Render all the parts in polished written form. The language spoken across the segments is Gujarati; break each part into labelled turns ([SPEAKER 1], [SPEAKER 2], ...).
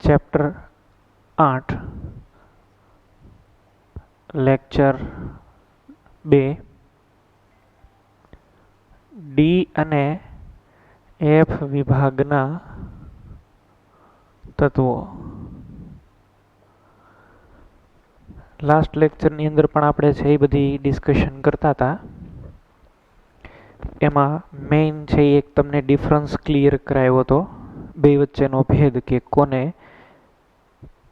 [SPEAKER 1] ચેપ્ટર 8 લેક્ચર 2 ડી અને એફ વિભાગના તત્વો. લાસ્ટ લેક્ચરની અંદર પણ આપણે છે એ બધી ડિસ્કશન કરતા હતા. એમાં મેઇન છે એક તમને ડિફરન્સ ક્લિયર કરાયો હતો, બે વચ્ચેનો ભેદ, કે કોને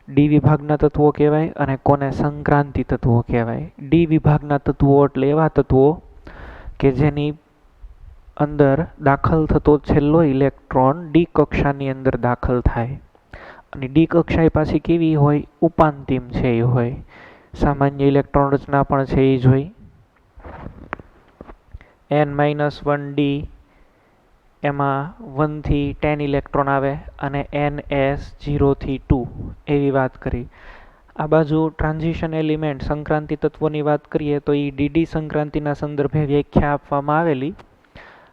[SPEAKER 1] ડી વિભાગના તત્વો કહેવાય અને કોને સંક્રાંતિ તત્વો કહેવાય. ડી વિભાગના તત્વો એટલે એવા તત્વો કે જેની અંદર દાખલ થતો છેલ્લો ઇલેક્ટ્રોન ડી કક્ષાની અંદર દાખલ થાય. અને ડી કક્ષા એ પાછી કેવી હોય? ઉપાંતિમ છે એ હોય. સામાન્ય ઇલેક્ટ્રોન રચના પણ છે એ જોઈ. n-1 ડી એમાં 1 થી 10 ઇલેક્ટ્રોન આવે અને ns 0 થી 2 એવી વાત કરી. આ બાજુ ટ્રાન્ઝિશન એલિમેન્ટ સંક્રાંતિ તત્વોની વાત કરીએ તો એ ડીડી સંક્રાંતિના સંદર્ભે વ્યાખ્યા આપવામાં આવેલી.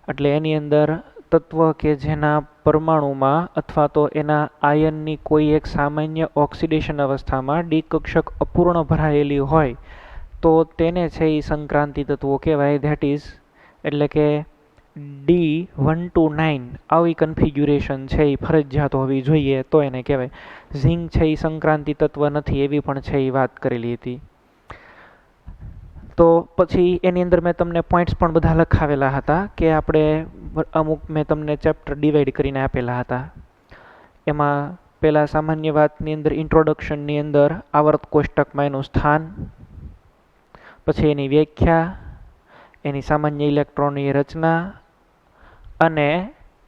[SPEAKER 1] એટલે એની અંદર તત્વ કે જેના પરમાણુમાં અથવા તો એના આયનની કોઈ એક સામાન્ય ઓક્સિડેશન અવસ્થામાં ડી કક્ષક અપૂર્ણ ભરાયેલી હોય તો તેને છે એ સંક્રાંતિ તત્વો કહેવાય. ધેટ ઇઝ એટલે કે D1 to 9 આવી કન્ફિગ્યુરેશન છે એ ફરજિયાત હોવી જોઈએ તો એને કહેવાય. ઝિંક છે એ સંક્રાંતિ તત્વ નથી એવી પણ છે એ વાત કરેલી હતી. તો પછી એની અંદર મેં તમને પોઈન્ટ્સ પણ બધા લખાવેલા હતા કે આપણે અમુક મેં તમને ચેપ્ટર ડિવાઈડ કરીને આપેલા હતા. એમાં પહેલાં સામાન્ય વાતની અંદર ઇન્ટ્રોડક્શનની અંદર આવર્ત કોષ્ટકમાં એનું સ્થાન, પછી એની વ્યાખ્યા, એની સામાન્ય ઇલેક્ટ્રોનની રચના અને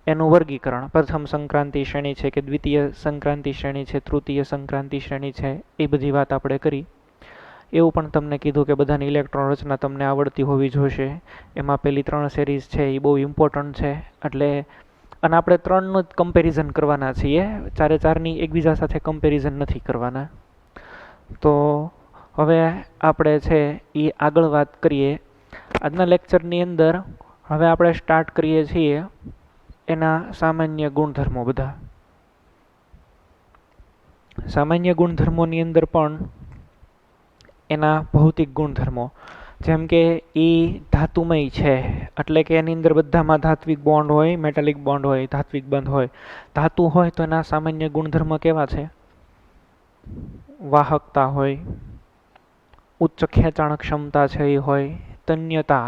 [SPEAKER 1] એનું વર્ગીકરણ. પ્રથમ સંક્રાંતિ શ્રેણી છે કે દ્વિતીય સંક્રાંતિ શ્રેણી છે, તૃતીય સંક્રાંતિ શ્રેણી છે, એ બધી વાત આપણે કરી. એવું પણ તમને કીધું કે બધાની ઇલેક્ટ્રોન રચના તમને આવડતી હોવી જોઈશે. એમાં પેલી 3 સિરીઝ છે એ બહુ ઇમ્પોર્ટન્ટ છે. એટલે અને આપણે 3નું જ કમ્પેરિઝન કરવાના છીએ, 4-4ની એકબીજા સાથે કમ્પેરિઝન નથી કરવાના. તો હવે આપણે છે એ આગળ વાત કરીએ. આજના લેક્ચરની અંદર હવે આપણે સ્ટાર્ટ કરીએ છીએ એના સામાન્ય ગુણધર્મો બધા. સામાન્ય ગુણધર્મોની અંદર પણ એના ભૌતિક ગુણધર્મો, જેમ કે એ ધાતુમય છે એટલે કે એની અંદર બધામાં ધાત્વિક બોન્ડ હોય, મેટાલિક બોન્ડ હોય, ધાત્વિક બંધ હોય. ધાતુ હોય તો એના સામાન્ય ગુણધર્મ કેવા છે? વાહકતા હોય, ઉચ્ચ ખેંચાણ ક્ષમતા છે એ હોય, તન્યતા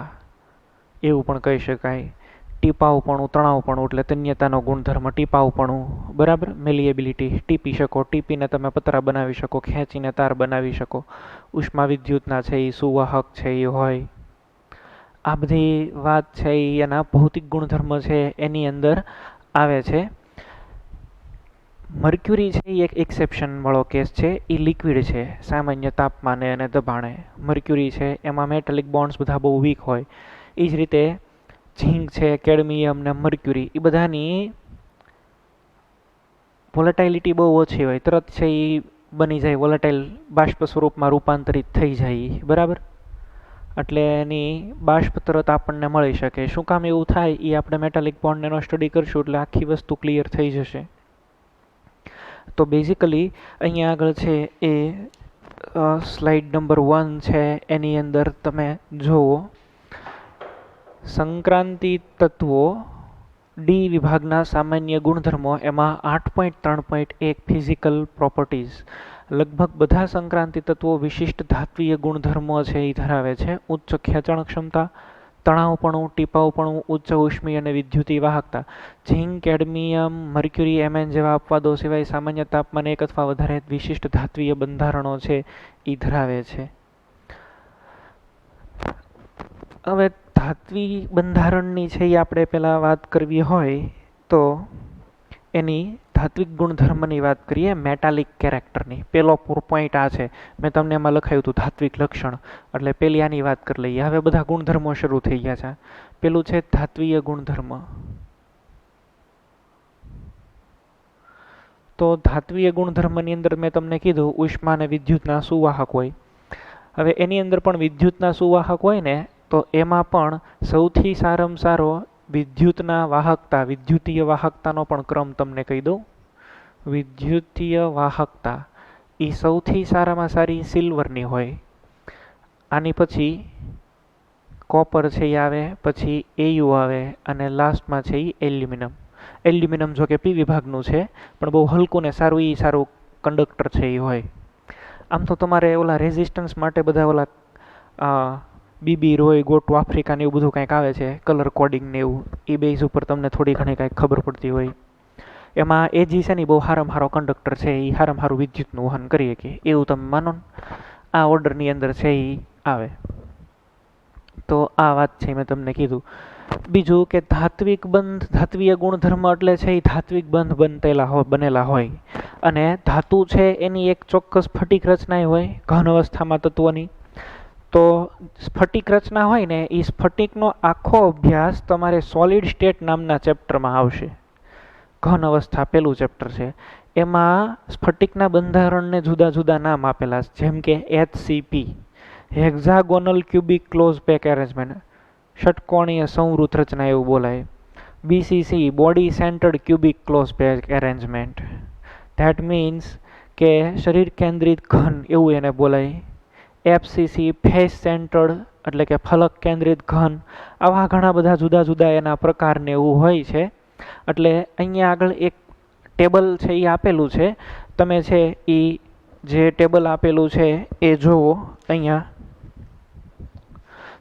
[SPEAKER 1] એવું પણ કહી શકાય, ટીપાવપણું, તણાવપણું એટલે તન્યતાનો ગુણધર્મ ટીપાવપણું, બરાબર. મેલિએબિલિટી, ટીપી શકો, ટીપીને તમે પતરા બનાવી શકો, ખેંચીને તાર બનાવી શકો. ઉષ્મા વિદ્યુતના છે એ સુવાહક છે એ હોય. આ બધી વાત છે એ એના ભૌતિક ગુણધર્મ છે એની અંદર આવે છે. મર્ક્યુરી છે એ એક એક્સેપ્શન વાળો કેસ છે. એ લિક્વિડ છે સામાન્ય તાપમાને અને દબાણે. મર્ક્યુરી છે એમાં મેટાલિક બોન્ડ્સ બધા બહુ વીક હોય. એ જ રીતે ઝીંક છે, કેડમિયમ ને મર્ક્યુરી, એ બધાની વોલેટાઇલિટી બહુ ઓછી હોય. તરત છે એ બની જાય વોલેટાઇલ, બાષ્પ સ્વરૂપમાં રૂપાંતરિત થઈ જાય, બરાબર. એટલે એની બાષ્પ તરત આપણને મળી શકે. શું કામ એવું થાય એ આપણે મેટાલિક બોન્ડ એનો સ્ટડી કરશું એટલે આખી વસ્તુ ક્લિયર થઈ જશે. તો બેઝિકલી અહીંયા આગળ છે એ સ્લાઇડ નંબર 1 છે એની અંદર તમે જુઓ સંક્રાંતિ તત્વો ડી વિભાગના સામાન્ય ગુણધર્મો. એમાં 8.3.1 ફિઝિકલ પ્રોપર્ટીઝ. લગભગ બધા સંક્રાંતિ તત્વો વિશિષ્ટ ધાત્વીય ગુણધર્મો છે એ ધરાવે છે. ઉચ્ચ ખેંચાણ ક્ષમતા, તણાવપણું, ટીપાવપણું, ઉચ્ચ ઉષ્મી અને વિદ્યુતીય વાહકતા. ઝીંક, કેડમિયમ, મર્ક્યુરી, એમએન જેવા અપવાદો સિવાય સામાન્ય તાપમાને 1 અથવા વધારે વિશિષ્ટ ધાત્વીય બંધારણો છે એ ધરાવે છે. હવે ધાત્વી બંધારણની છે એ આપણે પહેલાં વાત કરવી હોય તો એની ધાત્વિક ગુણધર્મની વાત કરીએ, મેટાલિક કેરેક્ટરની. પહેલો પોઈન્ટ આ છે, મેં તમને એમાં લખાયું હતું ધાત્વિક લક્ષણ, એટલે પહેલી આની વાત કરી લઈએ. હવે બધા ગુણધર્મો શરૂ થઈ ગયા છે. પેલું છે ધાત્વીય ગુણધર્મ. તો ધાત્વીય ગુણધર્મની અંદર મેં તમને કીધું ઉષ્મા અને વિદ્યુતના સુવાહક હોય. હવે એની અંદર પણ વિદ્યુતના સુવાહક હોય ને તો એમાં પણ સૌથી સારામાં સારો વિદ્યુતના વાહકતા, વિદ્યુતીય વાહકતાનો પણ ક્રમ તમને કહી દઉં. વિદ્યુતીય વાહકતા એ સૌથી સારામાં સારી સિલ્વરની હોય. આની પછી કોપર છે એ આવે, પછી એયુ આવે અને લાસ્ટમાં છે એ એલ્યુમિનિયમ. એલ્યુમિનિયમ જો કે પી વિભાગનું છે પણ બહુ હલકું ને સારું, એ સારું કંડક્ટર છે એ હોય. આમ તો તમારે ઓલા રેઝિસ્ટન્સ માટે બધા ઓલા બીબી રોય, ગોટુ આફ્રિકા ને એવું બધું કાંઈક આવે છે, કલર કોડિંગ ને એવું, એ બેઝ ઉપર તમને થોડી ઘણી કાંઈક ખબર પડતી હોય. એમાં એજી છે ને બહુ સારામાં સારો કંડક્ટર છે, એ સારામાં સારું વિદ્યુતનું વહન કરી શકે એવું તમે માનો ને. આ ઓર્ડરની અંદર છે એ આવે. તો આ વાત છે મેં તમને કીધું. બીજું કે ધાત્વિક બંધ, ધાત્વીય ગુણધર્મ એટલે છે એ ધાત્વિક બંધ બનેલા હોય અને ધાતુ છે એની એક ચોક્કસ સ્ફટિક રચના હોય ઘન અવસ્થામાં તત્વની. તો સ્ફટિક રચના હોય ને એ સ્ફટિકનો આખો અભ્યાસ તમારે સોલિડ સ્ટેટ નામના ચેપ્ટરમાં આવશે. ઘન અવસ્થા પેલું ચેપ્ટર છે, એમાં સ્ફટિકના બંધારણને જુદા જુદા નામ આપેલા છે, જેમ કે HCP hexagonal cubic close pack arrangement, ષટકોણીય સંવૃત રચના એવું બોલાય. BCC body centred cubic close pack arrangement, that means કે શરીર કેન્દ્રિત ઘન એવું એને બોલાય. FCC ફેસ સેન્ટર્ડ એટલે કે ફલક કેન્દ્રિત ઘન. આવા ઘણા બધા જુદા જુદા એના પ્રકારને એવું હોય છે. એટલે અહીંયા આગળ એક ટેબલ છે એ આપેલું છે, તમે છે એ જે ટેબલ આપેલું છે એ જુઓ. અહીંયા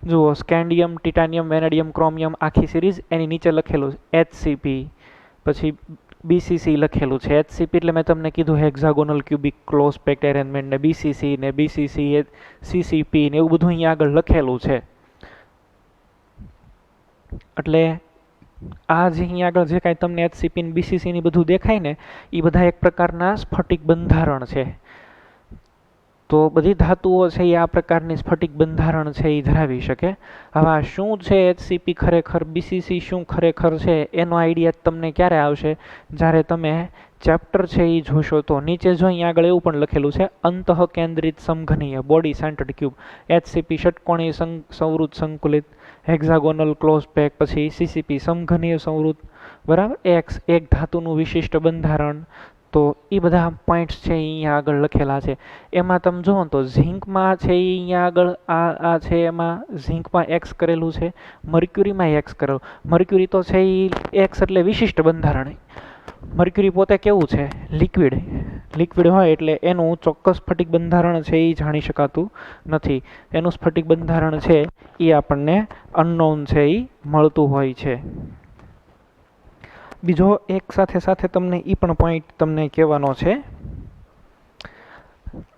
[SPEAKER 1] જુઓ, સ્કેન્ડિયમ, ટિટાનિયમ, વેનેડિયમ, ક્રોમિયમ આખી સિરીઝ, એની નીચે લખેલું છે HCP, પછી BCC લખેલું છે. HCP એટલે મેં તમને કીધું hexagonal cubic close packed arrangement ને BCC ને BCC CCP ને એવું બધું અહીંયા આગળ લખેલું છે. એટલે આ જે અહીંયા આગળ જે કાંઈ તમને HCP ને BCC ને બધું દેખાય ને એ બધા એક પ્રકારના સ્ફટિક બંધારણ છે. તો બધી ધાતુઓ છે એ આ પ્રકારની સ્ફટિક બંધારણ છે એ ધરાવી શકે. હવે આ શું છે HCP ખરેખર, BCC શું ખરેખર છે, એનો આઈડિયા તમને ક્યારે આવશે? જ્યારે તમે ચેપ્ટર છે એ જોશો. તો નીચે જો અહીંયા આગળ એવું પણ લખેલું છે, અંતઃ કેન્દ્રિત સમઘનીય બોડી સેન્ટર્ડ ક્યુબ, HCP ષટકોણીય સંવૃત સંકુલિત, હેક્ઝાગોનલ ક્લોઝ પેક, પછી CCP સમઘનીય સંવૃત, બરાબર, X એક ધાતુનું વિશિષ્ટ બંધારણ. તો એ બધા પોઈન્ટ્સ છે એ અહીંયા આગળ લખેલા છે. એમાં તમે જુઓ તો ઝીંકમાં છે એ અહીંયા આગળ આ છે, એમાં ઝીંકમાં X કરેલું છે, મર્ક્યુરીમાં X કરેલું. મર્ક્યુરી તો છે એ X એટલે વિશિષ્ટ બંધારણ. મર્ક્યુરી પોતે કેવું છે? લિક્વિડ. લિક્વિડ હોય એટલે એનું ચોક્કસ સ્ફટિક બંધારણ છે એ જાણી શકાતું નથી. એનું સ્ફટિક બંધારણ છે એ આપણને અનનોન છે એ મળતું હોય છે. બીજો એક સાથે સાથે તમને એ પણ પોઈન્ટ તમને કહેવાનો છે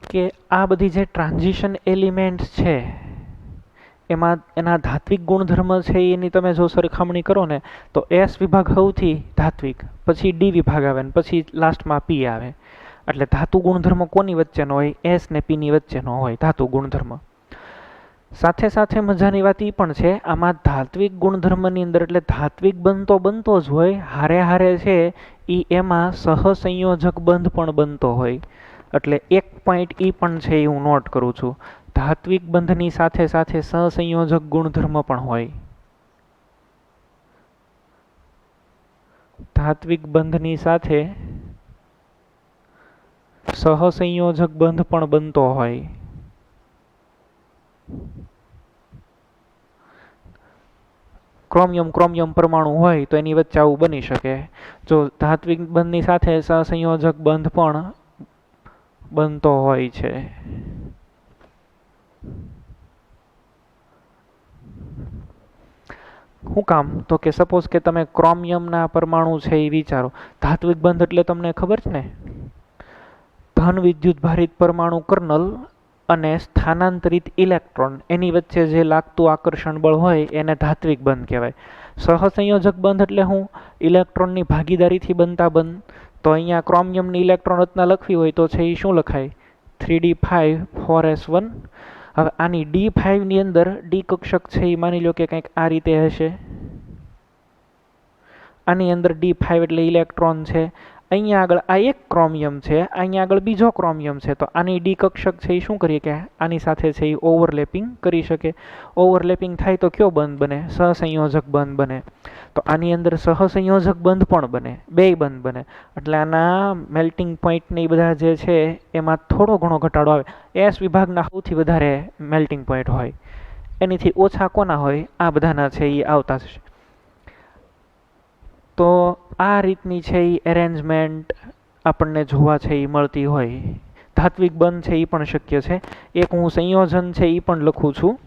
[SPEAKER 1] કે આ બધી જે ટ્રાન્ઝિશન એલિમેન્ટ્સ છે એમાં એના ધાત્વિક ગુણધર્મ છે એની તમે જો સરખામણી કરો ને તો S વિભાગ સૌથી ધાત્વિક, પછી D વિભાગ આવે ને પછી લાસ્ટમાં P આવે. એટલે ધાતુ ગુણધર્મ કોની વચ્ચેનો હોય? S ને P ની વચ્ચેનો હોય ધાતુ ગુણધર્મ. સાથે સાથે મજાની વાત એ પણ છે, આમાં ધાત્વિક ગુણધર્મની અંદર એટલે ધાત્વિક બંધ તો બનતો જ હોય, હારે હારે છે એ એમાં સહસંયોજક બંધ પણ બનતો હોય. એટલે એક પોઈન્ટ એ પણ છે એ હું નોટ કરું છું, ધાત્વિક બંધની સાથે સાથે સહસંયોજક ગુણધર્મ પણ હોય. ધાત્વિક બંધની સાથે સહસંયોજક બંધ પણ બનતો હોય. ક્રોમિયમ પરમાણુ હોય તો એની વચ્ચે આવું બની શકે. જો ધાત્વિક બંધની સાથે સહસંયોજક બંધ પણ બનતો હોય છે. શું કામ? તો કે સપોઝ કે તમે ક્રોમિયમના પરમાણુ છે એ વિચારો. ધાત્વિક બંધ એટલે તમને ખબર છે ને, ધન વિદ્યુત ભારિત પરમાણુ કર્નલ અને સ્થાનાંતરિત ઇલેક્ટ્રોન એની વચ્ચે જે લાગતું આકર્ષણ બળ હોય એને ધાત્વિક બંધ કહેવાય. સહસંયોજક બંધ એટલે હું? ઇલેક્ટ્રોનની ભાગીદારીથી બનતા બંધ. તો અહીંયા ક્રોમિયમની ઇલેક્ટ્રોન રચના લખવી હોય તો છે એ શું લખાય? 3d5 4s1. હવે આની D5 ની અંદર D કક્ષક છે એ માની લો કે કંઈક આ રીતે હશે. આની અંદર D5 એટલે ઇલેક્ટ્રોન છે, અહીંયા આગળ આ એક ક્રોમિયમ છે, અહીંયા આગળ બીજો ક્રોમિયમ છે, તો આની ડી કક્ષક છે એ શું કરીએ કે આની સાથે છે એ ઓવરલેપિંગ કરી શકે. ઓવરલેપિંગ થાય તો કયો બંધ બને? સહસંયોજક બંધ બને. તો આની અંદર સહસંયોજક બંધ પણ બને, બેય બંધ બને. એટલે આના મેલ્ટિંગ પોઈન્ટ ને એ બધા જે છે એમાં થોડો ઘણો ઘટાડો આવે. એસ વિભાગના સૌથી વધારે મેલ્ટિંગ પોઈન્ટ હોય, એનીથી ઓછા કોના હોય? આ બધાના છે એ આવતા છે. તો આ રીતની છે એ એરેન્જમેન્ટ આપણને જોવા છે એ મળતી હોય. ધાત્વિક બંધ છે એ પણ શક્ય છે. એક હું સંયોજન છે એ પણ લખું છું.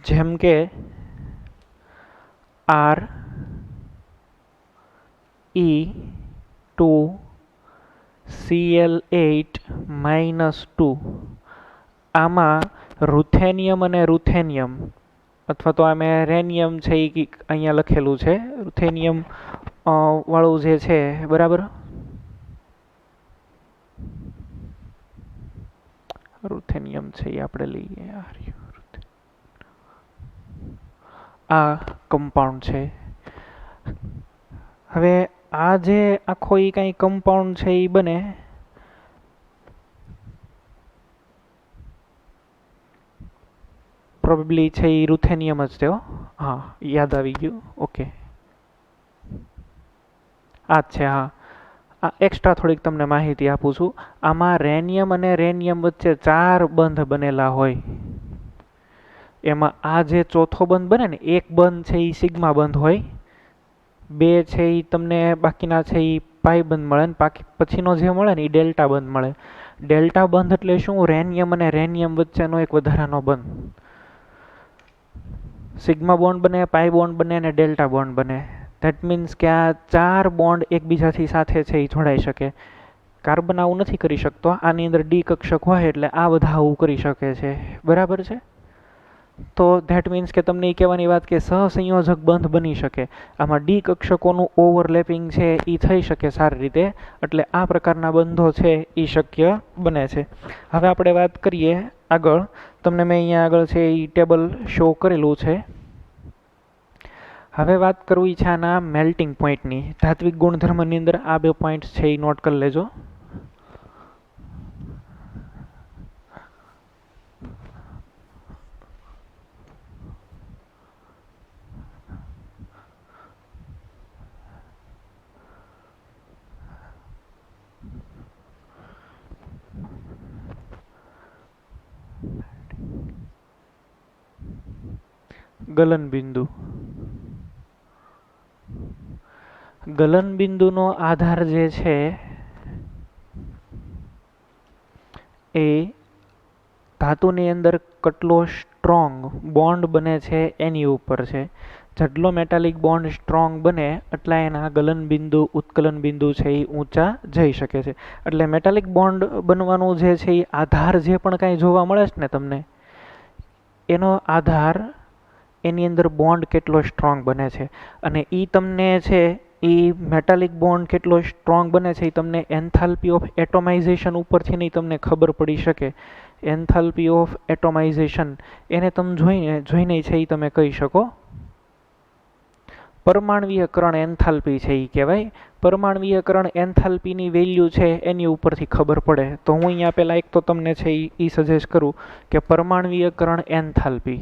[SPEAKER 1] જેમ કે Re2Cl8-2 આમાં રૂથેનિયમ અને રૂથેનિયમ, અથવા તો આમે રેનિયમ છે એ અહીંયા લખેલું છે, રૂથેનિયમ વાળું જે છે, બરાબર. રૂથેનિયમ છે એ આપણે લઈએ. આ કમ્પાઉન્ડ છે. હવે આ જે આખો એ કંઈ કમ્પાઉન્ડ છે એ બને, પ્રોબેબલી છે એ રૂથેનિયમ જ છે. હા, યાદ આવી ગયું. ઓકે, આ જ છે. હા, આ એક્સ્ટ્રા થોડીક તમને માહિતી આપું છું. આમાં રેનિયમ અને રેનિયમ વચ્ચે 4 બંધ બનેલા હોય. એમાં આ જે ચોથો બંધ બને ને, એક બંધ છે એ સિગ્મા બંધ હોય, 2 છે એ તમને બાકીના છે એ પાઈ બંધ મળે, ને પછીનો જે મળે ને એ ડેલ્ટા બંધ મળે. ડેલ્ટા બંધ એટલે શું? રેનિયમ અને રેનિયમ વચ્ચેનો એક વધારાનો બંધ. સિગ્મા બોન્ડ બને, પાઈ બોન્ડ બને અને ડેલ્ટા બોન્ડ બને. ધેટ મીન્સ કે આ 4 બોન્ડ એકબીજાથી સાથે છે એ જોડાઈ શકે. કાર્બન આવું નથી કરી શકતો. આની અંદર ડી કક્ષક હોય એટલે આ બધા આવું કરી શકે છે. બરાબર છે? તો ધેટ મીન્સ કે તમને એ કહેવાની વાત કે સહસંયોજક બંધ બની શકે. આમાં ડી કક્ષકોનું ઓવરલેપિંગ છે એ થઈ શકે સારી રીતે. એટલે આ પ્રકારના બંધો છે એ શક્ય બને છે. હવે આપણે વાત કરીએ આગળ. તમને મેં અહીંયા આગળ છે એ ટેબલ શો કરેલું છે. હવે વાત કરવી છે આના મેલ્ટિંગ પોઈન્ટની. ધાત્વિક ગુણધર્મની અંદર આ 2 પોઈન્ટ છે એ નોટ કરી લેજો. ગલનબિંદુ. ગલનબિંદુનો આધાર જે છે એ ધાતુની અંદર કેટલો સ્ટ્રોંગ બોન્ડ બને છે એની ઉપર છે. જેટલો મેટાલિક બોન્ડ સ્ટ્રોંગ બને એટલા એના ગલનબિંદુ, ઉત્કલન બિંદુ છે એ ઊંચા જઈ શકે છે. એટલે મેટાલિક બોન્ડ બનવાનું જે છે એ આધાર જે પણ કાંઈ જોવા મળે છે ને તમને, એનો આધાર એની અંદર બોન્ડ કેટલો સ્ટ્રોંગ બને છે. અને એ તમને છે એ મેટાલિક બોન્ડ કેટલો સ્ટ્રોંગ બને છે એ તમને એન્થાલ્પી ઓફ એટોમાઇઝેશન ઉપરથી નહીં તમને ખબર પડી શકે. એન્થાલ્પી ઓફ એટોમાઇઝેશન એને તમે જોઈને છે એ તમે કહી શકો. પરમાણ્વીયકરણ એન્થાલ્પી છે એ કહેવાય. પરમાણ્વીયકરણ એન્થાલ્પીની વેલ્યુ છે એની ઉપરથી ખબર પડે. તો હું અહીંયા પહેલાં એક તો તમને છે એ સજેસ્ટ કરું કે પરમાણ્વીયકરણ એન્થાલ્પી.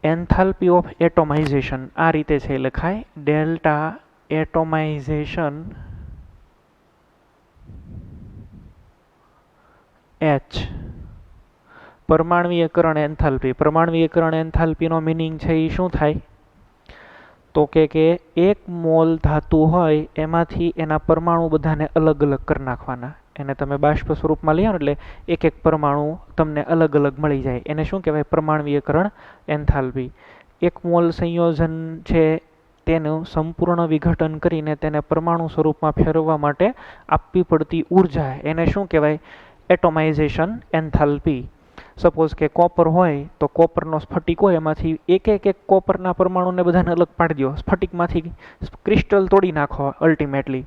[SPEAKER 1] એન્થાલ્પી ઓફ એટોમાઇઝેશન આ રીતે છે લખાય. Delta atomization H. પરમાણ્વીયકરણ એન્થાલ્પી. પરમાણ્વીયકરણ એન્થાલ્પીનો મિનિંગ છે એ શું થાય? તો કે 1 મોલ ધાતુ હોય એમાંથી એના પરમાણુ બધાને અલગ અલગ કરી નાખવાના. એને તમે બાષ્પ સ્વરૂપમાં લઈ આવો એટલે એક એક પરમાણુ તમને અલગ અલગ મળી જાય. એને શું કહેવાય? પરમાણ્વીયકરણ એન્થાલ્પી. 1 મોલ સંયોજન છે તેનું સંપૂર્ણ વિઘટન કરીને તેને પરમાણુ સ્વરૂપમાં ફેરવવા માટે આપવી પડતી ઉર્જા એને શું કહેવાય? એટોમાઇઝેશન એન્થાલ્પી. સપોઝ કે કોપર હોય તો કોપરનો સ્ફટિક હોય, એમાંથી એક કોપરના પરમાણુને બધાને અલગ પાડી દો, સ્ફટિકમાંથી ક્રિસ્ટલ તોડી નાખો અલ્ટિમેટલી,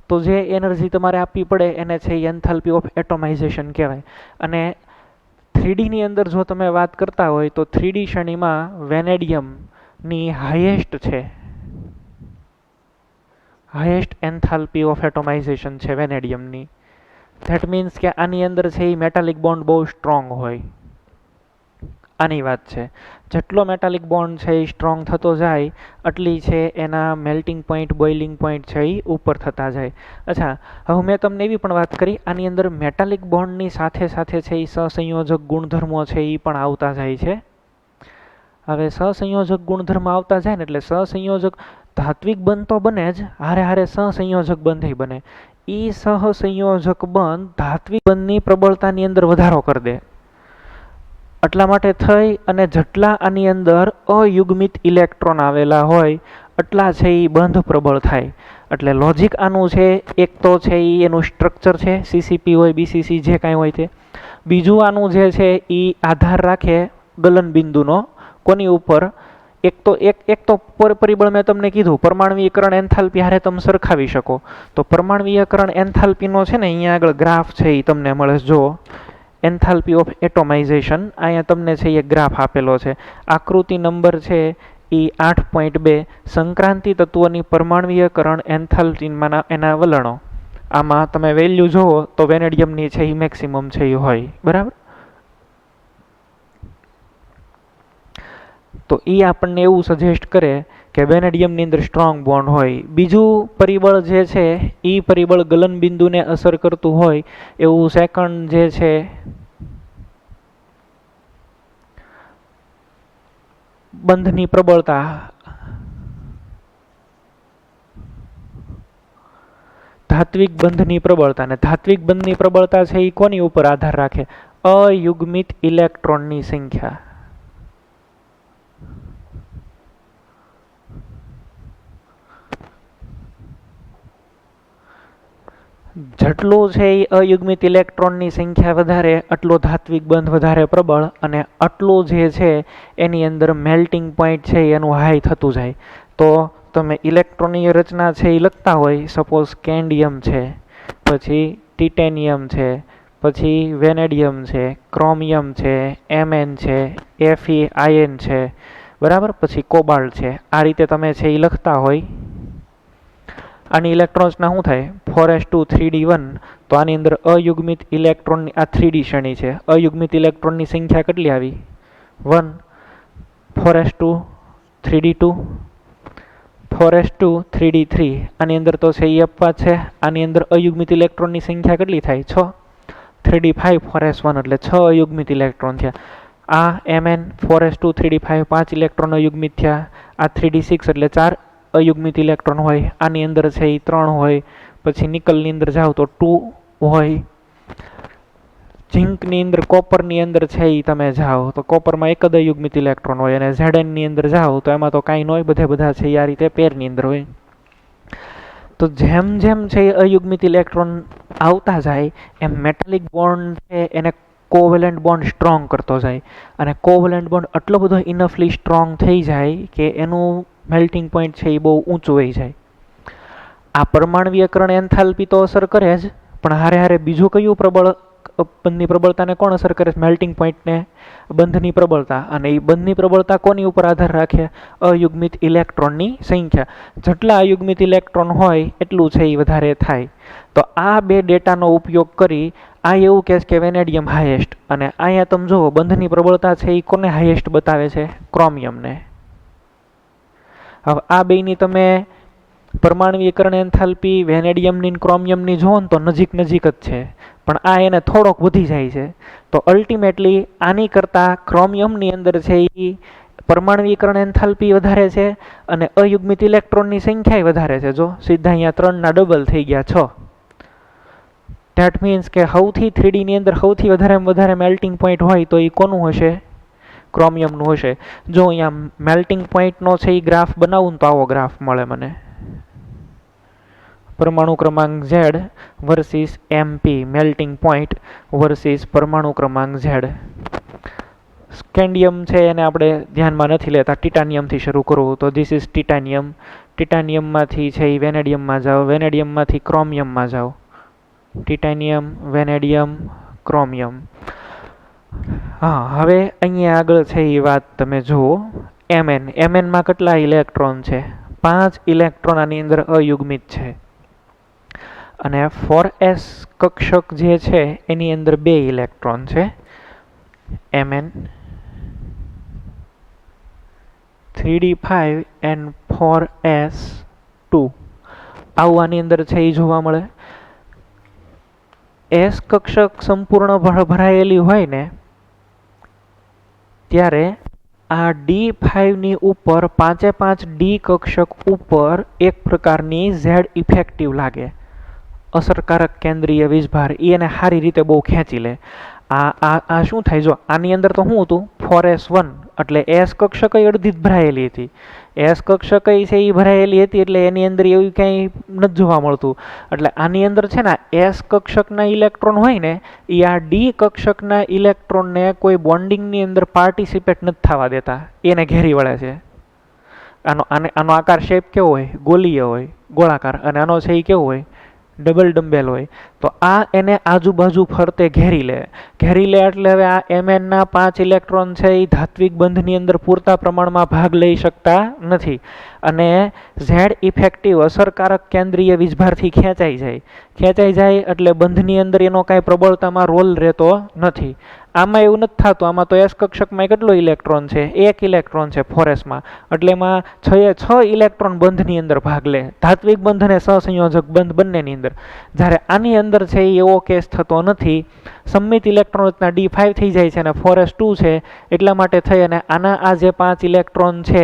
[SPEAKER 1] તો જે એનર્જી તમારે આપવી પડે એને છે એન્થાલ્પી ઓફ એટોમાઇઝેશન કહેવાય. અને 3Dની અંદર જો તમે વાત કરતા હોય તો 3D શ્રેણીમાં વેનેડિયમની હાઈએસ્ટ એન્થાલ્પી ઓફ એટોમાઇઝેશન છે વેનેડિયમની. ધેટ મીન્સ કે આની અંદર છે એ મેટાલિક બોન્ડ બહુ સ્ટ્રોંગ હોય. આની વાત છે. જેટલો મેટાલિક બોન્ડ છે એ સ્ટ્રોંગ થતો જાય એટલી છે એના મેલ્ટિંગ પોઈન્ટ, બોઇલિંગ પોઈન્ટ છે એ ઉપર થતા જાય. અચ્છા, હવે મેં તમને એવી પણ વાત કરી, આની અંદર મેટાલિક બોન્ડની સાથે સાથે છે એ સહસંયોજક ગુણધર્મો છે એ પણ આવતા જાય છે. હવે સહસંયોજક ગુણધર્મ આવતા જાય ને એટલે સહસંયોજક ધાત્વિક બંધ તો બને જ, હારે હારે સહસંયોજક બંધ બને. એ સહસંયોજક બંધ ધાત્વિક બંધની પ્રબળતાની અંદર વધારો કરી દે. એટલા માટે થઈ અને જેટલા આની અંદર અયુગ્મિત ઇલેક્ટ્રોન આવેલા હોય એટલા છે એ બંધ પ્રબળ થાય. એટલે લોજિક આનું છે, એક તો છે એ એનું સ્ટ્રક્ચર છે, CCP હોય, BCC જે કાંઈ હોય તે. બીજું આનું જે છે એ આધાર રાખે ગલન બિંદુનો, કોની ઉપર? એક તો પરિબળ મેં તમને કીધું, પરમાણ્વીયકરણ એન્થાલ્પી હારે તમે સરખાવી શકો. તો પરમાણ્વીયકરણ એન્થાલ્પીનો છે ને અહીંયા આગળ ગ્રાફ છે એ તમને મળે. જો એન્થાલ્પી ઓફ એટોમાઇઝેશન અહીંયા તમને છે એ ગ્રાફ આપેલો છે. આકૃતિ નંબર છે એ 8.2 સંક્રાંતિ તત્વની પરમાણ્વીયકરણ એન્થાલ્પીમાંના એના વલણો. આમાં તમે વેલ્યુ જુઓ તો વેનેડિયમની છે એ મેક્સિમમ છે એ હોય, બરાબર. તો એ આપણને એવું સજેસ્ટ કરે કે વેનેડિયમની અંદર સ્ટ્રોંગ બોન્ડ હોય. બીજું પરિબળ જે છે એ પરિબળ ગલન બિંદુને અસર કરતું હોય એવું સેકન્ડ જે છે બંધની પ્રબળતા, ધાત્વિક બંધની પ્રબળતા. ને ધાત્વિક બંધની પ્રબળતા છે એ કોની ઉપર આધાર રાખે? અયુગ્મિત ઇલેક્ટ્રોનની સંખ્યા. જેટલું છે એ અયુગ્મિત ઇલેક્ટ્રોનની સંખ્યા વધારે એટલો ધાત્વિક બંધ વધારે પ્રબળ, અને આટલું જે છે એની અંદર મેલ્ટિંગ પોઈન્ટ છે એનું હાઈ થતું જાય. તો તમે ઇલેક્ટ્રોનની રચના છે એ લખતા હોય, સપોઝ કેન્ડિયમ છે, પછી ટિટેનિયમ છે, પછી વેનેડિયમ છે, ક્રોમિયમ છે, Mn છે, Fe આયન છે, બરાબર, પછી કોબાલ્ટ છે. આ રીતે તમે છે એ લખતા હોય. આની ઇલેક્ટ્રોન્સના શું થાય? 4s2 3d1. તો આની અંદર અયુગ્મિત ઇલેક્ટ્રોનની આ 3D શ્રેણી છે. અયુગ્મિત ઇલેક્ટ્રોનની સંખ્યા કેટલી આવી? 1. 4s2 3d2, 4s2 3d3. આની અંદર તો છે એ અપવાદ છે. આની અંદર અયુગ્મિત ઇલેક્ટ્રોનની સંખ્યા કેટલી થાય? 6. 3d5 4s1 એટલે 6 અયુગ્મિત ઇલેક્ટ્રોન થયા. આ Mn 4s2 3d5 5 ઇલેક્ટ્રોન અયુગ્મિત થયા. આ 3d6 એટલે 4 અયુગ્મિત ઇલેક્ટ્રોન હોય. આની અંદર છે એ 3 હોય. પછી નિકલની અંદર જાઓ તો 2 હોય. ઝિંકની અંદર, કોપરની અંદર છે એ તમે જાઓ તો કોપરમાં એક જ અયુગ્મિત ઇલેક્ટ્રોન હોય. અને ઝેડનની અંદર જાઓ તો એમાં તો કાંઈ ન હોય, બધા છે એ આ રીતે પેરની અંદર હોય. તો જેમ જેમ છે એ અયુગ્મિત ઇલેક્ટ્રોન આવતા જાય એમ મેટાલિક બોન્ડ છે એને કોવેલેન્ટ બોન્ડ સ્ટ્રોંગ કરતો જાય. અને કોવેલેન્ટ બોન્ડ એટલો બધો ઇનફલી સ્ટ્રોંગ થઈ જાય કે એનું મેલ્ટિંગ પોઈન્ટ છે એ બહુ ઊંચું વહી જાય. આ પરમાણ્વીયકરણ એન્થાલ્પી તો અસર કરે જ, પણ હારે હારે બીજું કયું પ્રબળ બંધની પ્રબળતાને કોણ અસર કરે છે? મેલ્ટિંગ પોઈન્ટને, બંધની પ્રબળતા. અને એ બંધની પ્રબળતા કોની ઉપર આધાર રાખે? અયુગ્મિત ઇલેક્ટ્રોનની સંખ્યા. જેટલા અયુગ્મિત ઇલેક્ટ્રોન હોય એટલું છે એ વધારે થાય. તો આ બે ડેટાનો ઉપયોગ કરી આ એવું કહે છે કે વેનેડિયમ હાઈએસ્ટ. અને અહીંયા તમે જુઓ બંધની પ્રબળતા છે એ કોને હાઈએસ્ટ બતાવે છે? ક્રોમિયમને. હવે આ બેની તમે પરમાણ્વીયકરણ એન્થાલ્પી વેનેડિયમની ક્રોમિયમની જુઓ ને તો નજીક નજીક જ છે, પણ આ એને થોડોક વધી જાય છે. તો અલ્ટિમેટલી આની કરતાં ક્રોમિયમની અંદર છે એ પરમાણ્વીયકરણ એન્થાલ્પી વધારે છે અને અયુગ્મિત ઇલેક્ટ્રોનની સંખ્યા વધારે છે. જો સીધા અહીંયા 3ના ડબલ થઈ ગયા 6. ધેટ મીન્સ કે સૌથી 3Dની અંદર સૌથી વધારે મેલ્ટિંગ પોઈન્ટ હોય તો એ કોનું હશે? ક્રોમિયમનું હશે. જો અહીંયા મેલ્ટિંગ પોઈન્ટનો છે એ ગ્રાફ બનાવું ને તો આવો ગ્રાફ મળે મને. પરમાણુ ક્રમાંક Z versus MP melting point versus પરમાણુ ક્રમાંક Z. સ્કેન્ડિયમ છે એને આપણે ધ્યાનમાં નથી લેતા, ટિટાનિયમથી શરૂ કરવું તો ધીસ ઇઝ ટિટાનિયમ. ટિટાનિયમમાંથી છે એ વેનેડિયમમાં જાઓ, વેનેડિયમમાંથી ક્રોમિયમમાં જાઓ. ટિટાનિયમ, વેનેડિયમ, ક્રોમિયમ. હા, હવે અહીંયા આગળ છે એ વાત તમે જુઓ. એમએનમાં કેટલા ઇલેક્ટ્રોન છે? 5 ઇલેક્ટ્રોન આની અંદર અયુગ્મિત છે. અને 4s કક્ષક જે છે એની અંદર 2 ઇલેક્ટ્રોન છે. Mn 3d5 and 4s2 આવું આની અંદર છે એ જોવા મળે. s કક્ષક સંપૂર્ણ ભરાયેલી હોય ને ત્યારે આ D5 ની ઉપર 5 ડી કક્ષક ઉપર એક પ્રકારની Z ઇફેક્ટિવ લાગે, અસરકારક કેન્દ્રીય વીજભાર, એને સારી રીતે બહુ ખેંચી લે. આ શું થાય? જો આની અંદર તો શું હતું? 4s1 એટલે એસ કક્ષક અડધી જ ભરાયેલી હતી. એસ કક્ષક છે એ ભરાયેલી હતી એટલે એની અંદર એવું કંઈ નથી જોવા મળતું. એટલે આની અંદર છે ને એસ કક્ષકના ઇલેક્ટ્રોન હોય ને એ આ ડી કક્ષકના ઇલેક્ટ્રોનને કોઈ બોન્ડિંગની અંદર પાર્ટિસિપેટ નથી થવા દેતા, એને ઘેરી વળે છે. આનો આકાર શેપ કેવો હોય? ગોલીય હોય, ગોળાકાર. અને આનો છે એ કેવો હોય? ડબલ ડમ્બેલ હોય. તો આ એને આજુબાજુ ફરતે ઘેરી લે એટલે હવે આ એમએનના 5 ઇલેક્ટ્રોન છે એ ધાત્વિક બંધની અંદર પૂરતા પ્રમાણમાં ભાગ લઈ શકતા નથી અને ઝેડ ઇફેક્ટિવ અસરકારક કેન્દ્રીય વીજભારથી ખેંચાઈ જાય એટલે બંધની અંદર એનો કાંઈ પ્રબળતામાં રોલ રહેતો નથી. આમાં એવું નથી થતું. આમાં તો એસ કક્ષકમાં કેટલો ઇલેક્ટ્રોન છે? 1 ઇલેક્ટ્રોન છે 4sમાં. એટલે એમાં 6 ઇલેક્ટ્રોન બંધની અંદર ભાગ લે, ધાત્વિક બંધ અને સહસંયોજક બંધ બંનેની અંદર. જ્યારે આની અંદર છે એ એવો કેસ થતો નથી. સંમિત ઇલેક્ટ્રોન રચના D5 થઈ જાય છે અને 4s2 છે, એટલા માટે થઈ અને આના આ જે 5 ઇલેક્ટ્રોન છે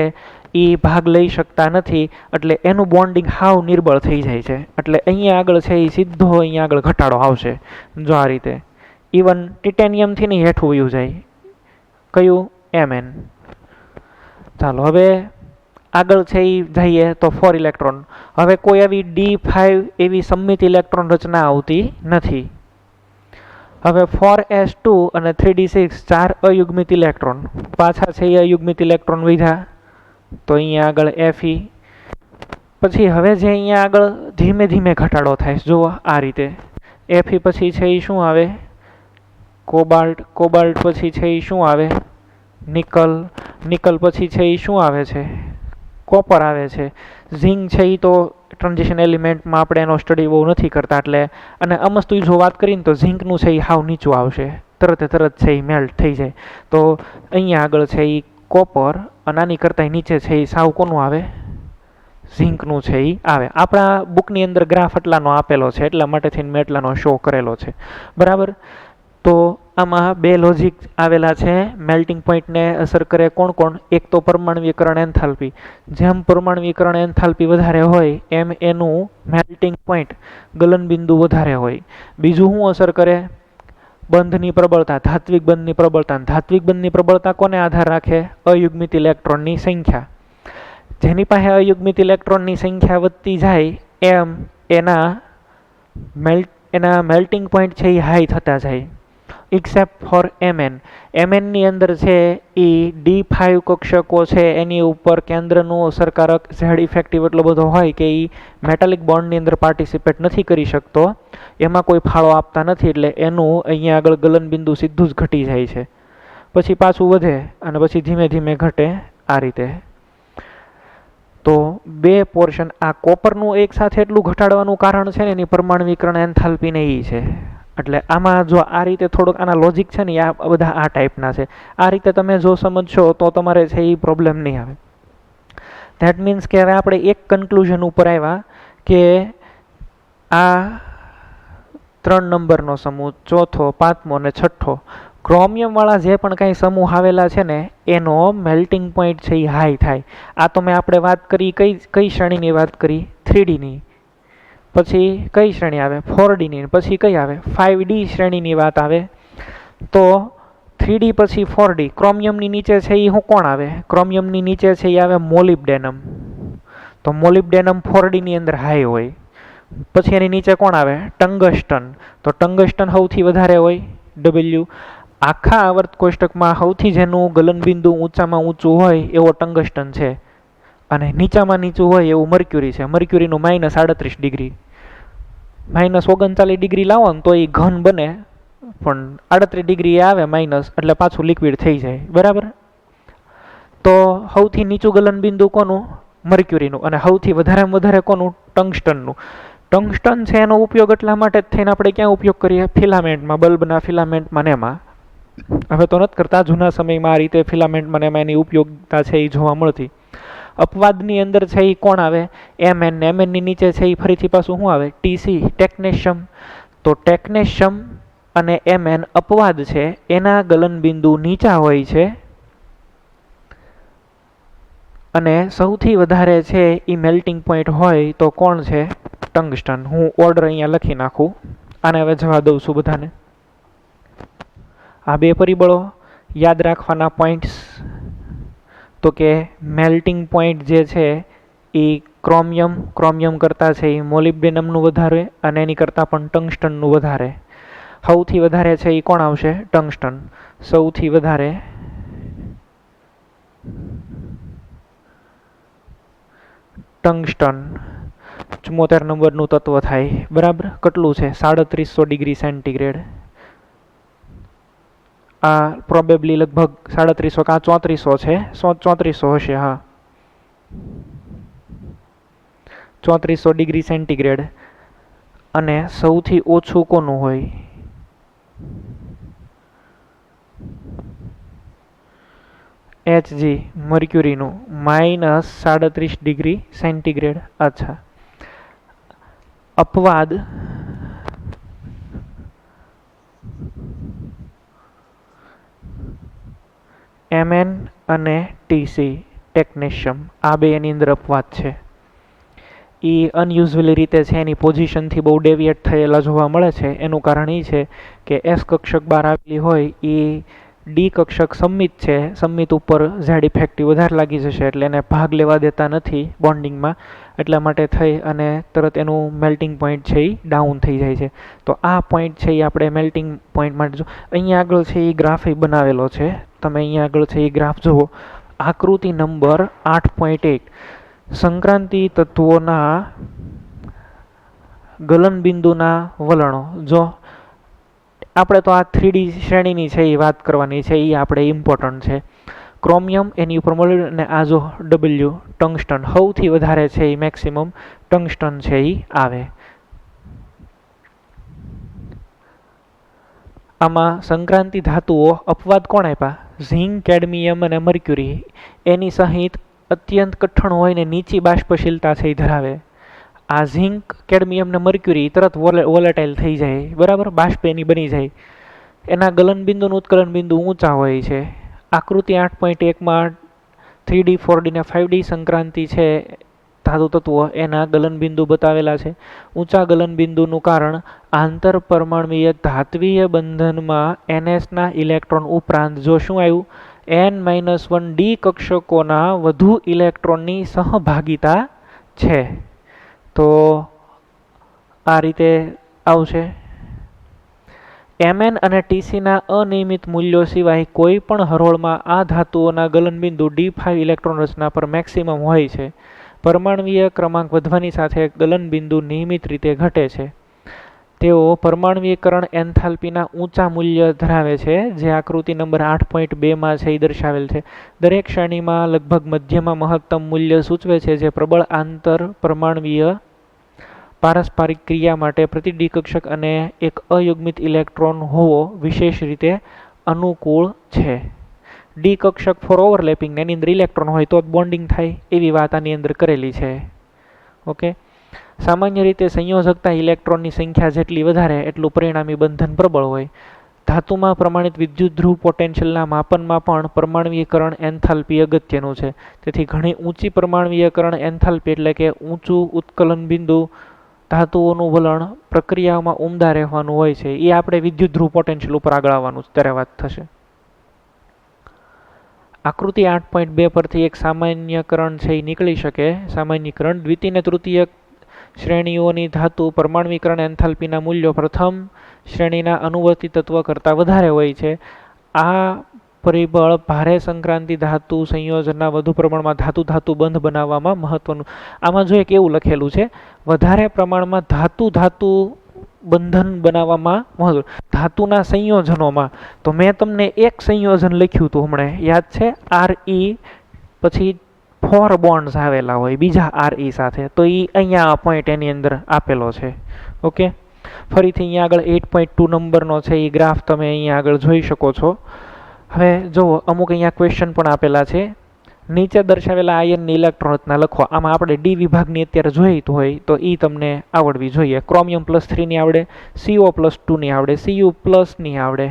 [SPEAKER 1] એ ભાગ લઈ શકતા નથી એટલે એનું બોન્ડિંગ હાવ નિર્બળ થઈ જાય છે. એટલે અહીંયા આગળ છે એ સીધો અહીંયા આગળ ઘટાડો આવશે. જો આ રીતે ઇવન ટિટેનિયમથી નહીં હેઠું વયું જાય. કયું? Mn. ચાલો હવે આગળ છે એ જઈએ તો 4 ઇલેક્ટ્રોન. હવે કોઈ આવી D5 એવી સંમિત ઇલેક્ટ્રોન રચના આવતી નથી. હવે 4s2 અને 3d6 4 અયુગ્મિત ઇલેક્ટ્રોન. પાછા છે એ અયુગ્મિત ઇલેક્ટ્રોન વધ્યા તો અહીંયા આગળ Fe. પછી હવે જે અહીંયા આગળ ધીમે ધીમે ઘટાડો થાય જુઓ આ રીતે. Fe પછી છે એ શું આવે? કોબાલ્ટ. પછી છે એ શું આવે? નિકલ. પછી છે એ શું આવે છે? કોપર આવે છે. ઝિંક છે એ તો ટ્રાન્ઝિશન એલિમેન્ટમાં આપણે એનો સ્ટડી બહુ નથી કરતા એટલે, અને અમસ્તુ જો વાત કરીને તો ઝિંકનું છે એ હાવ નીચું આવશે, તરત છે એ મેલ્ટ થઈ જાય. તો અહીંયા આગળ છે એ કોપર અને આની કરતાં નીચે છે એ સાવ કોનું આવે? ઝિંકનું છે એ આવે. આપણા બુકની અંદર ગ્રાફ એટલાનો આપેલો છે એટલા માટે થઈને મેં એટલાનો શો કરેલો છે, બરાબર. તો આમાં 2 લોજિક આવેલા છે મેલ્ટિંગ પોઈન્ટને અસર કરે. કોણ? એક તો પરમાણ્વીકરણ એન્થાલ્પી. જેમ પરમાણ્વીકરણ એન્થાલ્પી વધારે હોય એમ એનું મેલ્ટિંગ પોઈન્ટ ગલનબિંદુ વધારે હોય. બીજું શું અસર કરે? બંધની પ્રબળતા, ધાત્વિક બંધની પ્રબળતા. ધાત્વિક બંધની પ્રબળતા કોને આધાર રાખે? અયુગ્મિત ઇલેક્ટ્રોનની સંખ્યા. જેની પાસે અયુગ્મિત ઇલેક્ટ્રોનની સંખ્યા વધતી જાય એમ એના મેલ્ટિંગ પોઈન્ટ છે એ હાઈ થતા જાય. એક્સેપ્ટ ફોર Mnની અંદર છે એ D5 કક્ષકો છે એની ઉપર કેન્દ્રનું અસરકારક ઝેડ ઇફેક્ટિવ એટલો બધો હોય કે એ મેટાલિક બોન્ડની અંદર પાર્ટિસિપેટ નથી કરી શકતો, એમાં કોઈ ફાળો આપતા નથી એટલે એનું અહીંયા આગળ ગલનબિંદુ સીધું જ ઘટી જાય છે. પછી પાછું વધે અને પછી ધીમે ધીમે ઘટે આ રીતે. તો 2 પોર્શન આ કોપરનું એક સાથે એટલું ઘટાડવાનું કારણ છે ને એની પરમાણ્વીકરણ એન્થાલ્પીને એ છે. એટલે આમાં જો આ રીતે થોડોક આના લોજિક છે ને આ બધા આ ટાઈપના છે. આ રીતે તમે જો સમજશો તો તમારે છે એ પ્રોબ્લેમ નહીં આવે. ધેટ મીન્સ કે હવે આપણે એક કન્ક્લુઝન ઉપર આવ્યા કે આ 3 નંબરનો સમૂહ, ચોથો, પાંચમો અને છઠ્ઠો ક્રોમિયમવાળા જે પણ કાંઈ સમૂહ આવેલા છે ને એનો મેલ્ટિંગ પોઈન્ટ છે એ હાઈ થાય. આ તો મેં આપણે વાત કરી કઈ શ્રેણીની વાત કરી? 3Dની. પછી કઈ શ્રેણી આવે? 4Dની. પછી કઈ આવે? 5D શ્રેણીની વાત આવે. તો 3D પછી 4D. ક્રોમિયમની નીચે છે એ કોણ આવે? ક્રોમિયમની નીચે છે એ આવે મોલિબ્ડેનમ. તો મોલિબ્ડેનમ 4Dની અંદર હાઈ હોય. પછી એની નીચે કોણ આવે? ટંગસ્ટન. તો ટંગસ્ટન સૌથી વધારે હોય W. આખા આવર્ત કોષ્ટકમાં સૌથી જેનું ગલનબિંદુ ઊંચામાં ઊંચું હોય એવો ટંગસ્ટન છે, અને નીચામાં નીચું હોય એવું મર્ક્યુરી છે. મર્ક્યુરીનું -38°, -39° લાવો ને તો એ ઘન બને, પણ 38° આવે માઇનસ એટલે પાછું લિક્વિડ થઈ જાય. બરાબર. તો સૌથી નીચું ગલનબિંદુ કોનું? મર્ક્યુરીનું. અને સૌથી વધારેમાં વધારે કોનું? ટંગસ્ટનનું. ટંગસ્ટન છે એનો ઉપયોગ એટલા માટે જ થઈને આપણે ક્યાં ઉપયોગ કરીએ? ફિલામેન્ટમાં, બલ્બના ફિલામેન્ટમાં ને એમાં. હવે તો નથી કરતા, જૂના સમયમાં આ રીતે ફિલામેન્ટમાં ને એમાં એની ઉપયોગિતા છે એ જોવા મળતી. અપવાદની અંદર છે એ કોણ આવે? Mn ને Mn ની નીચે છે એ ફરીથી પાછું શું આવે? Tc, ટેકનેશિયમ. તો ટેકનેશિયમ અને Mn અપવાદ છે, એના ગલનબિંદુ નીચા હોય છે, અને સૌથી વધારે છે એ મેલ્ટિંગ પોઈન્ટ હોય તો કોણ છે? ટંગસ્ટન. હું ઓર્ડર અહીંયા લખી નાખું, આને હવે જવા દઉં છું બધાને. આ બે પરિબળો યાદ રાખવાના પોઈન્ટ્સ, તો કે મેલ્ટિંગ પોઈન્ટ જે છે એ ક્રોમિયમ કરતાં છે એ મોલિબ્ડેનમનું વધારે, અને એની કરતાં પણ ટંગસ્ટનનું વધારે. સૌથી વધારે છે એ કોણ આવશે? ટંગસ્ટન. સૌથી વધારે ટંગસ્ટન 74 નંબરનું તત્વ થાય. બરાબર. કેટલું છે? 3700°C. આ પ્રોબેબલી લગભગ 3700 કાં 3400 છે. 3400 હશે. હા, 3400°C. અને સૌથી ઓછું કોનું હોય? Hg, મર્ક્યુરીનું, -37°C. અચ્છા. અપવાદ Mn અને Tc, ટેકનેશિયમ, આ બે એની અંદર અપવાદ છે. એ અનયુઝ્યુઅલી રીતે છે એની પોઝિશનથી બહુ ડેવિએટ થયેલા જોવા મળે છે. એનું કારણ એ છે કે S કક્ષક બહાર આવેલી હોય એ ડી કક્ષક સંમિત છે, સંમિત ઉપર ઝેડ ઇફેક્ટિવ વધારે લાગી જશે એટલે એને ભાગ લેવા દેતા નથી બોન્ડિંગમાં. એટલા માટે થઈ અને તરત એનું મેલ્ટિંગ પોઈન્ટ છે એ ડાઉન થઈ જાય છે. તો આ પોઈન્ટ છે એ આપણે મેલ્ટિંગ પોઈન્ટ માટે જો અહીંયા આગળ છે એ ગ્રાફ બનાવેલો છે. તમે અહીંયા આગળ છે એ ગ્રાફ જુઓ. આકૃતિ નંબર 8.1. સંક્રાંતિ તત્વોના ગલનબિંદુના વલણો. જો આપણે તો આ 3D શ્રેણીની છે એ વાત કરવાની છે, એ આપણે ઇમ્પોર્ટન્ટ છે. ક્રોમિયમ એની ઉપર મળ્યું, અને આ જો W ટંગસ્ટન, સૌથી વધારે છે એ મેક્સિમમ ટંગસ્ટન છે એ આવે. આમાં સંક્રાંતિ ધાતુઓ અપવાદ કોણ આપ્યા? ઝિંક, કેડમિયમ અને મર્ક્યુરી. એની સહિત અત્યંત કઠણ હોય ને નીચી બાષ્પશીલતા છે એ ધરાવે. આ ઝિંક, કેડમિયમ ને મર્ક્યુરી તરત વોલેટાઇલ થઈ જાય. બરાબર. બાષ્પ એની બની જાય. એના ગલનબિંદુ અને ઉત્કલનબિંદુ ઊંચા હોય છે. આકૃતિ 8.1માં 3D, 4D ને 5D સંક્રાંતિ છે ધાતુ તત્વો એના ગલનબિંદુ બતાવેલા છે. ઊંચા ગલનબિંદુનું કારણ આંતર પરમાણ્વીય ધાત્વીય બંધનમાં NSના ઇલેક્ટ્રોન ઉપરાંત જો શું આવ્યું? N-1 ડી કક્ષકોના વધુ ઇલેક્ટ્રોનની સહભાગિતા છે. તો આ રીતે આવશે. Mn અને Tcના અનિયમિત મૂલ્યો સિવાય કોઈ પણ હરોળમાં આ ધાતુઓના ગલનબિંદુ D5 ઇલેક્ટ્રોન રચના પર મેક્સિમમ હોય છે. પરમાણ્વીય ક્રમાંક વધવાની સાથે ગલનબિંદુ નિયમિત રીતે ઘટે છે. તેઓ પરમાણ્વીયકરણ એન્થાલ્પીના ઊંચા મૂલ્ય ધરાવે છે, જે આકૃતિ નંબર 8.2માં છે એ દર્શાવેલ છે. દરેક શ્રેણીમાં લગભગ મધ્યમાં મહત્તમ મૂલ્ય સૂચવે છે, જે પ્રબળ આંતર પરમાણ્વીય પારસ્પરિક ક્રિયા માટે પ્રતિ ડી કક્ષક અને એક અયુગ્મિત ઇલેક્ટ્રોન હોવો વિશેષ રીતે અનુકૂળ છે. ડી કક્ષક ફોર ઓવરલેપિંગ, એની અંદર ઇલેક્ટ્રોન હોય તો જ બોન્ડિંગ થાય, એવી વાત આની અંદર કરેલી છે. ઓકે. સામાન્ય રીતે સંયોજકતા ઇલેક્ટ્રોનની સંખ્યા જેટલી વધારે એટલું પરિણામી બંધન પ્રબળ હોય. ધાતુમાં પ્રમાણિત વિદ્યુત ધ્રુવ પોટેન્શિયલના માપનમાં પણ પરમાણ્વીયકરણ એન્થાલ્પી અગત્યનું છે. તેથી ઘણી ઊંચી પરમાણ્વીયકરણ એન્થાલ્પી એટલે કે ઊંચું ઉત્કલન બિંદુ ધાતુઓનું વલણ પ્રક્રિયાઓમાં ઉમદા રહેવાનું હોય છે. એ આપણે વિદ્યુત ધ્રુવ પોટેન્શિયલ ઉપર આગળ આવવાનું ત્યારે વાત થશે. આકૃતિ 8.2 પરથી એક સામાન્યકરણ છે એ નીકળી શકે. સામાન્યકરણ દ્વિતીય અને તૃતીય શ્રેણીઓની ધાતુ પરમાણ્વીકરણ એન્થાલ્પીના મૂલ્યો પ્રથમ શ્રેણીના અનુવર્તી તત્વ કરતાં વધારે હોય છે. આ પરિબળ ભારે સંક્રાંતિ ધાતુ સંયોજનના વધુ પ્રમાણમાં ધાતુ બંધ બનાવવામાં મહત્વનું. આમાં જોઈએ કેવું લખેલું છે, વધારે પ્રમાણમાં ધાતુ બંધન બનાવવામાં મહત્વ, ધાતુના સંયોજનોમાં. તો મેં તમને એક સંયોજન લખ્યું હતું હમણાં, યાદ છે? RE પછી 4 બોન્ડ્સ આવેલા હોય બીજા RE સાથે, તો એ અહીંયા પોઈન્ટ એની અંદર આપેલો છે. ઓકે, ફરીથી અહીંયા આગળ 8.2 નંબરનો છે એ ગ્રાફ તમે અહીંયા આગળ જોઈ શકો છો. હવે જુઓ, અમુક અહીંયા ક્વેશ્ચન પણ આપેલા છે. નીચે દર્શાવેલા આયનની ઇલેક્ટ્રોન રચના લખો. આમાં આપણે ડી વિભાગની અત્યારે જોઈતું હોય તો એ તમને આવડવી જોઈએ. ક્રોમિયમ +3 આવડે, CO+2 આવડે, Cu+ની આવડે,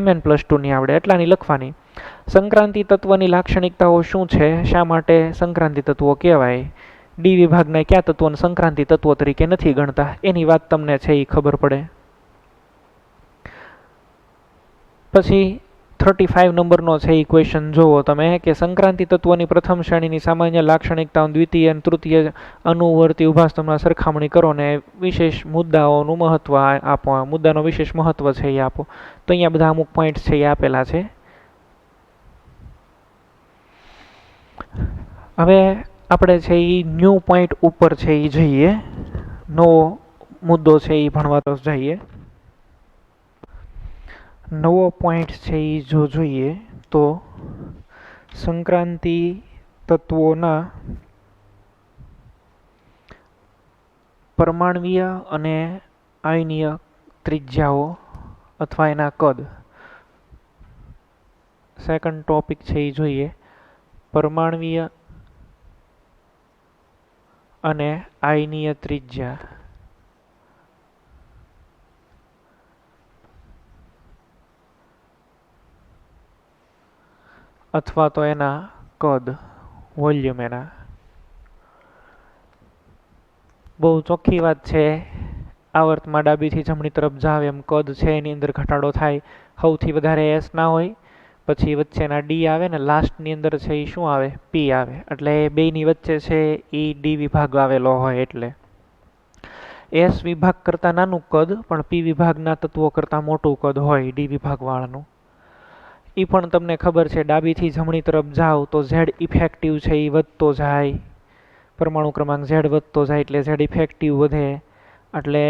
[SPEAKER 1] Mn+2 આવડે, એટલાની લખવાની. સંક્રાંતિ તત્વની લાક્ષણિકતાઓ શું છે, શા માટે સંક્રાંતિ તત્વો કહેવાય, ડી વિભાગના કયા તત્વોને સંક્રાંતિ તત્વો તરીકે નથી ગણતા, એની વાત તમને છે એ ખબર પડે. પછી 35 નંબરનો છે એ ક્વેશ્ચન જુઓ તમે કે સંક્રાંતિ તત્વોની પ્રથમ શ્રેણીની સામાન્ય લાક્ષણિકતાઓ દ્વિતીય અને તૃતીય અનુવર્તી ઉભા સ્તંભના સરખામણી કરો ને વિશેષ મુદ્દાઓનું મહત્વ આપો. મુદ્દાનો વિશેષ મહત્વ છે એ આપો. તો અહીંયા બધા અમુક પોઈન્ટ છે એ આપેલા છે. હવે આપણે છે એ ન્યૂ પોઈન્ટ ઉપર છે એ જઈએ, નવો મુદ્દો છે એ ભણવા તો જઈએ. નવો પોઈન્ટ છે એ જો જોઈએ તો સંક્રાંતિ તત્વોના પરમાણવીય અને આયનીય ત્રિજ્યાઓ અથવા એના કદ. સેકન્ડ ટોપિક છે એ જોઈએ, પરમાણવીય અને આયનીય ત્રિજ્યા અથવા તો એના કદ, વોલ્યુમ એના. બહુ ચોખ્ખી વાત છે, આવર્તમાં ડાબીથી જમણી તરફ જાવ એમ કદ છે એની અંદર ઘટાડો થાય. સૌથી વધારે S ના હોય, પછી વચ્ચેના D આવે ને લાસ્ટની અંદર છે એ શું આવે, P આવે. એટલે બેયની વચ્ચે છે એ D વિભાગ આવેલો હોય. એટલે S વિભાગ કરતાં નાનું કદ પણ P વિભાગના તત્વો કરતાં મોટું કદ હોય D વિભાગવાળાનું. એ પણ તમને ખબર છે, ડાબીથી જમણી તરફ જાઓ તો Z ઇફેક્ટિવ છે એ વધતો જાય, પરમાણુ ક્રમાંક Z વધતો જાય એટલે Z ઇફેક્ટિવ વધે. એટલે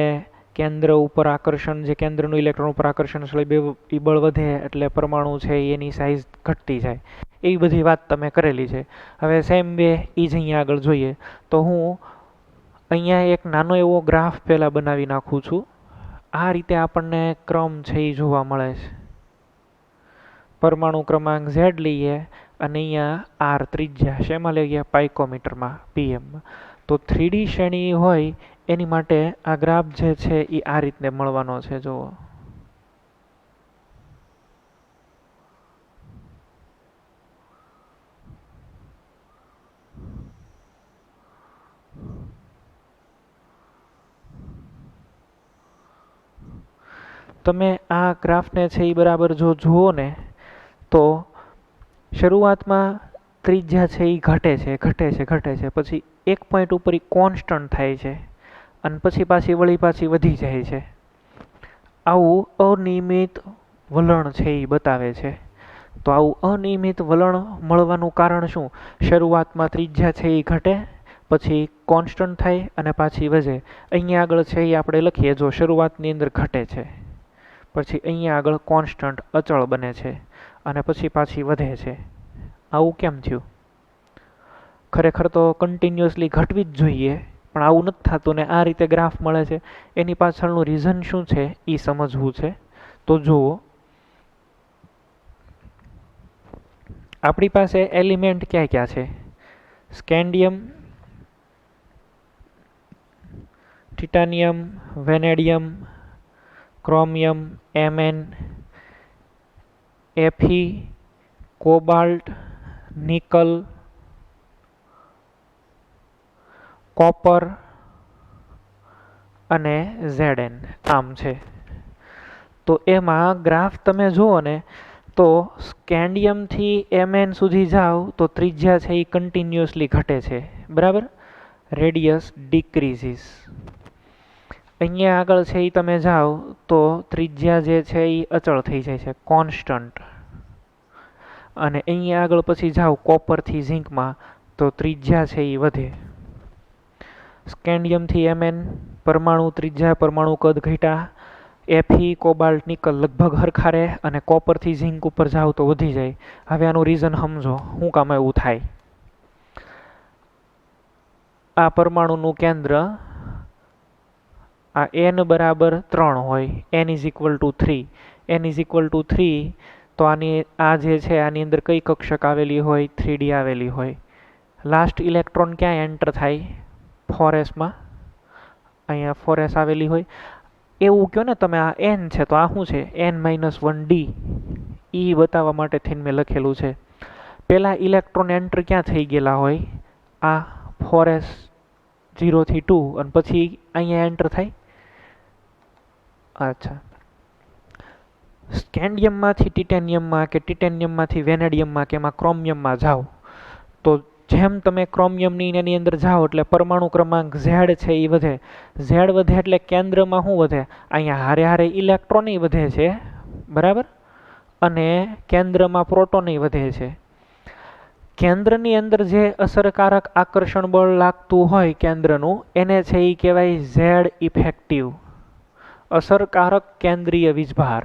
[SPEAKER 1] કેન્દ્ર ઉપર આકર્ષણ, જે કેન્દ્રનું ઇલેક્ટ્રોન ઉપર આકર્ષણ છે એ બળ વધે એટલે પરમાણુ છે એની સાઇઝ ઘટતી જાય. એવી બધી વાત તમે કરેલી છે. હવે સેમ વે એ જ અહીંયા આગળ જોઈએ તો હું અહીંયા એક નાનો એવો ગ્રાફ પહેલાં બનાવી નાખું છું. આ રીતે આપણને ક્રમ છે એ જોવા મળે છે. પરમાણુ ક્રમાંક Z લઈએ અને અહીંયા R ત્રિજ્યા શેમાં લઈએ, પાઇકોમીટરમાં, PM. તો 3D શ્રેણી હોય એની માટે આ ગ્રાફ જે છે એ આ રીતે મળવાનો છે. જુઓ, તમે આ ગ્રાફને છે એ બરાબર જો જુઓ ને તો શરૂઆતમાં ત્રિજ્યા છે એ ઘટે છે, પછી એક પોઈન્ટ ઉપર એ કોન્સ્ટન્ટ થાય છે અને પછી પાછી વધી જાય છે. આવું અનિયમિત વલણ છે એ બતાવે છે. તો આવું અનિયમિત વલણ મળવાનું કારણ શું? શરૂઆતમાં ત્રિજ્યા છે એ ઘટે, પછી કોન્સ્ટન્ટ થાય અને પાછી વધે. અહીંયા આગળ છે એ આપણે લખીએ, જો શરૂઆતની અંદર ઘટે છે, પછી અહીંયા આગળ કોન્સ્ટન્ટ અચળ બને છે અને પછી પાછી વધે છે. આવું કેમ થયું? ખરેખર તો કન્ટિન્યુઅસલી ઘટવી જ જોઈએ, પણ આવું નથી થતું ને આ રીતે ગ્રાફ મળે છે. એની પાછળનું રીઝન શું છે એ સમજવું છે. તો જુઓ, આપણી પાસે એલિમેન્ટ ક્યાં ક્યાં છે? Scandium, titanium, vanadium, chromium, Mn, Fe, cobalt, nickel, copper અને Zn આમ છે. તો એમાં ગ્રાફ તમે જુઓ ને તો સ્કેન્ડિયમથી Mn સુધી જાઓ તો ત્રિજ્યા છે એ કન્ટિન્યુઅસલી ઘટે છે, બરાબર, રેડિયસ ડિક્રીઝીસ. અહીંયા આગળ છે એ તમે જાઓ તો ત્રિજ્યા જે છે એ અચળ થઈ જાય છે, કોન્સ્ટન્ટ. અને અહીંયા આગળ પછી જાઓ કોપરથી ઝીંકમાં તો ત્રિજ્યા છે એ વધે. સ્કેન્ડિયમથી એમએન પરમાણુ ત્રિજ્યા પરમાણુ કદ ઘટ્યા. એફી કોબાલ્ટ નિકલ લગભગ હરખા રહે અને કોપરથી ઝીંક ઉપર જાઓ તો વધી જાય. હવે આનું રીઝન સમજો શું કામ એવું થાય. આ પરમાણુનું કેન્દ્ર આ n બરાબર 3 હોય, n is equal to 3. n is equal to 3 તો આની આ જે છે આની અંદર કઈ કક્ષક આવેલી હોય, 3D આવેલી હોય. લાસ્ટ ઇલેક્ટ્રોન ક્યાં એન્ટર થાય, 4sમાં. અહીંયા 4s આવેલી હોય. એવું કહો ને તમે આ n છે તો આ શું છે, n-1d. એ બતાવવા માટે થઈને મેં લખેલું છે. પહેલાં ઇલેક્ટ્રોન એન્ટર ક્યાં થઈ ગયેલા હોય, આ 4s 0 થી 2 અને પછી અહીંયા એન્ટર થાય. અચ્છા, સ્કેન્ડિયમમાંથી ટિટેનિયમમાં કે ટિટેનિયમમાંથી વેનેડિયમમાં કે એમાં ક્રોમિયમમાં જાઓ તો જેમ તમે ક્રોમિયમની એની અંદર જાઓ એટલે પરમાણુ ક્રમાંક ઝેડ છે એ વધે. ઝેડ વધે એટલે કેન્દ્રમાં શું વધે, અહીંયા હારે હારે ઇલેક્ટ્રોન વધે છે, બરાબર, અને કેન્દ્રમાં પ્રોટોન વધે છે. કેન્દ્રની અંદર જે અસરકારક આકર્ષણ બળ લાગતું હોય કેન્દ્રનું એને છે એ કહેવાય ઝેડ ઇફેક્ટિવ, અસરકારક કેન્દ્રીય વીજભાર.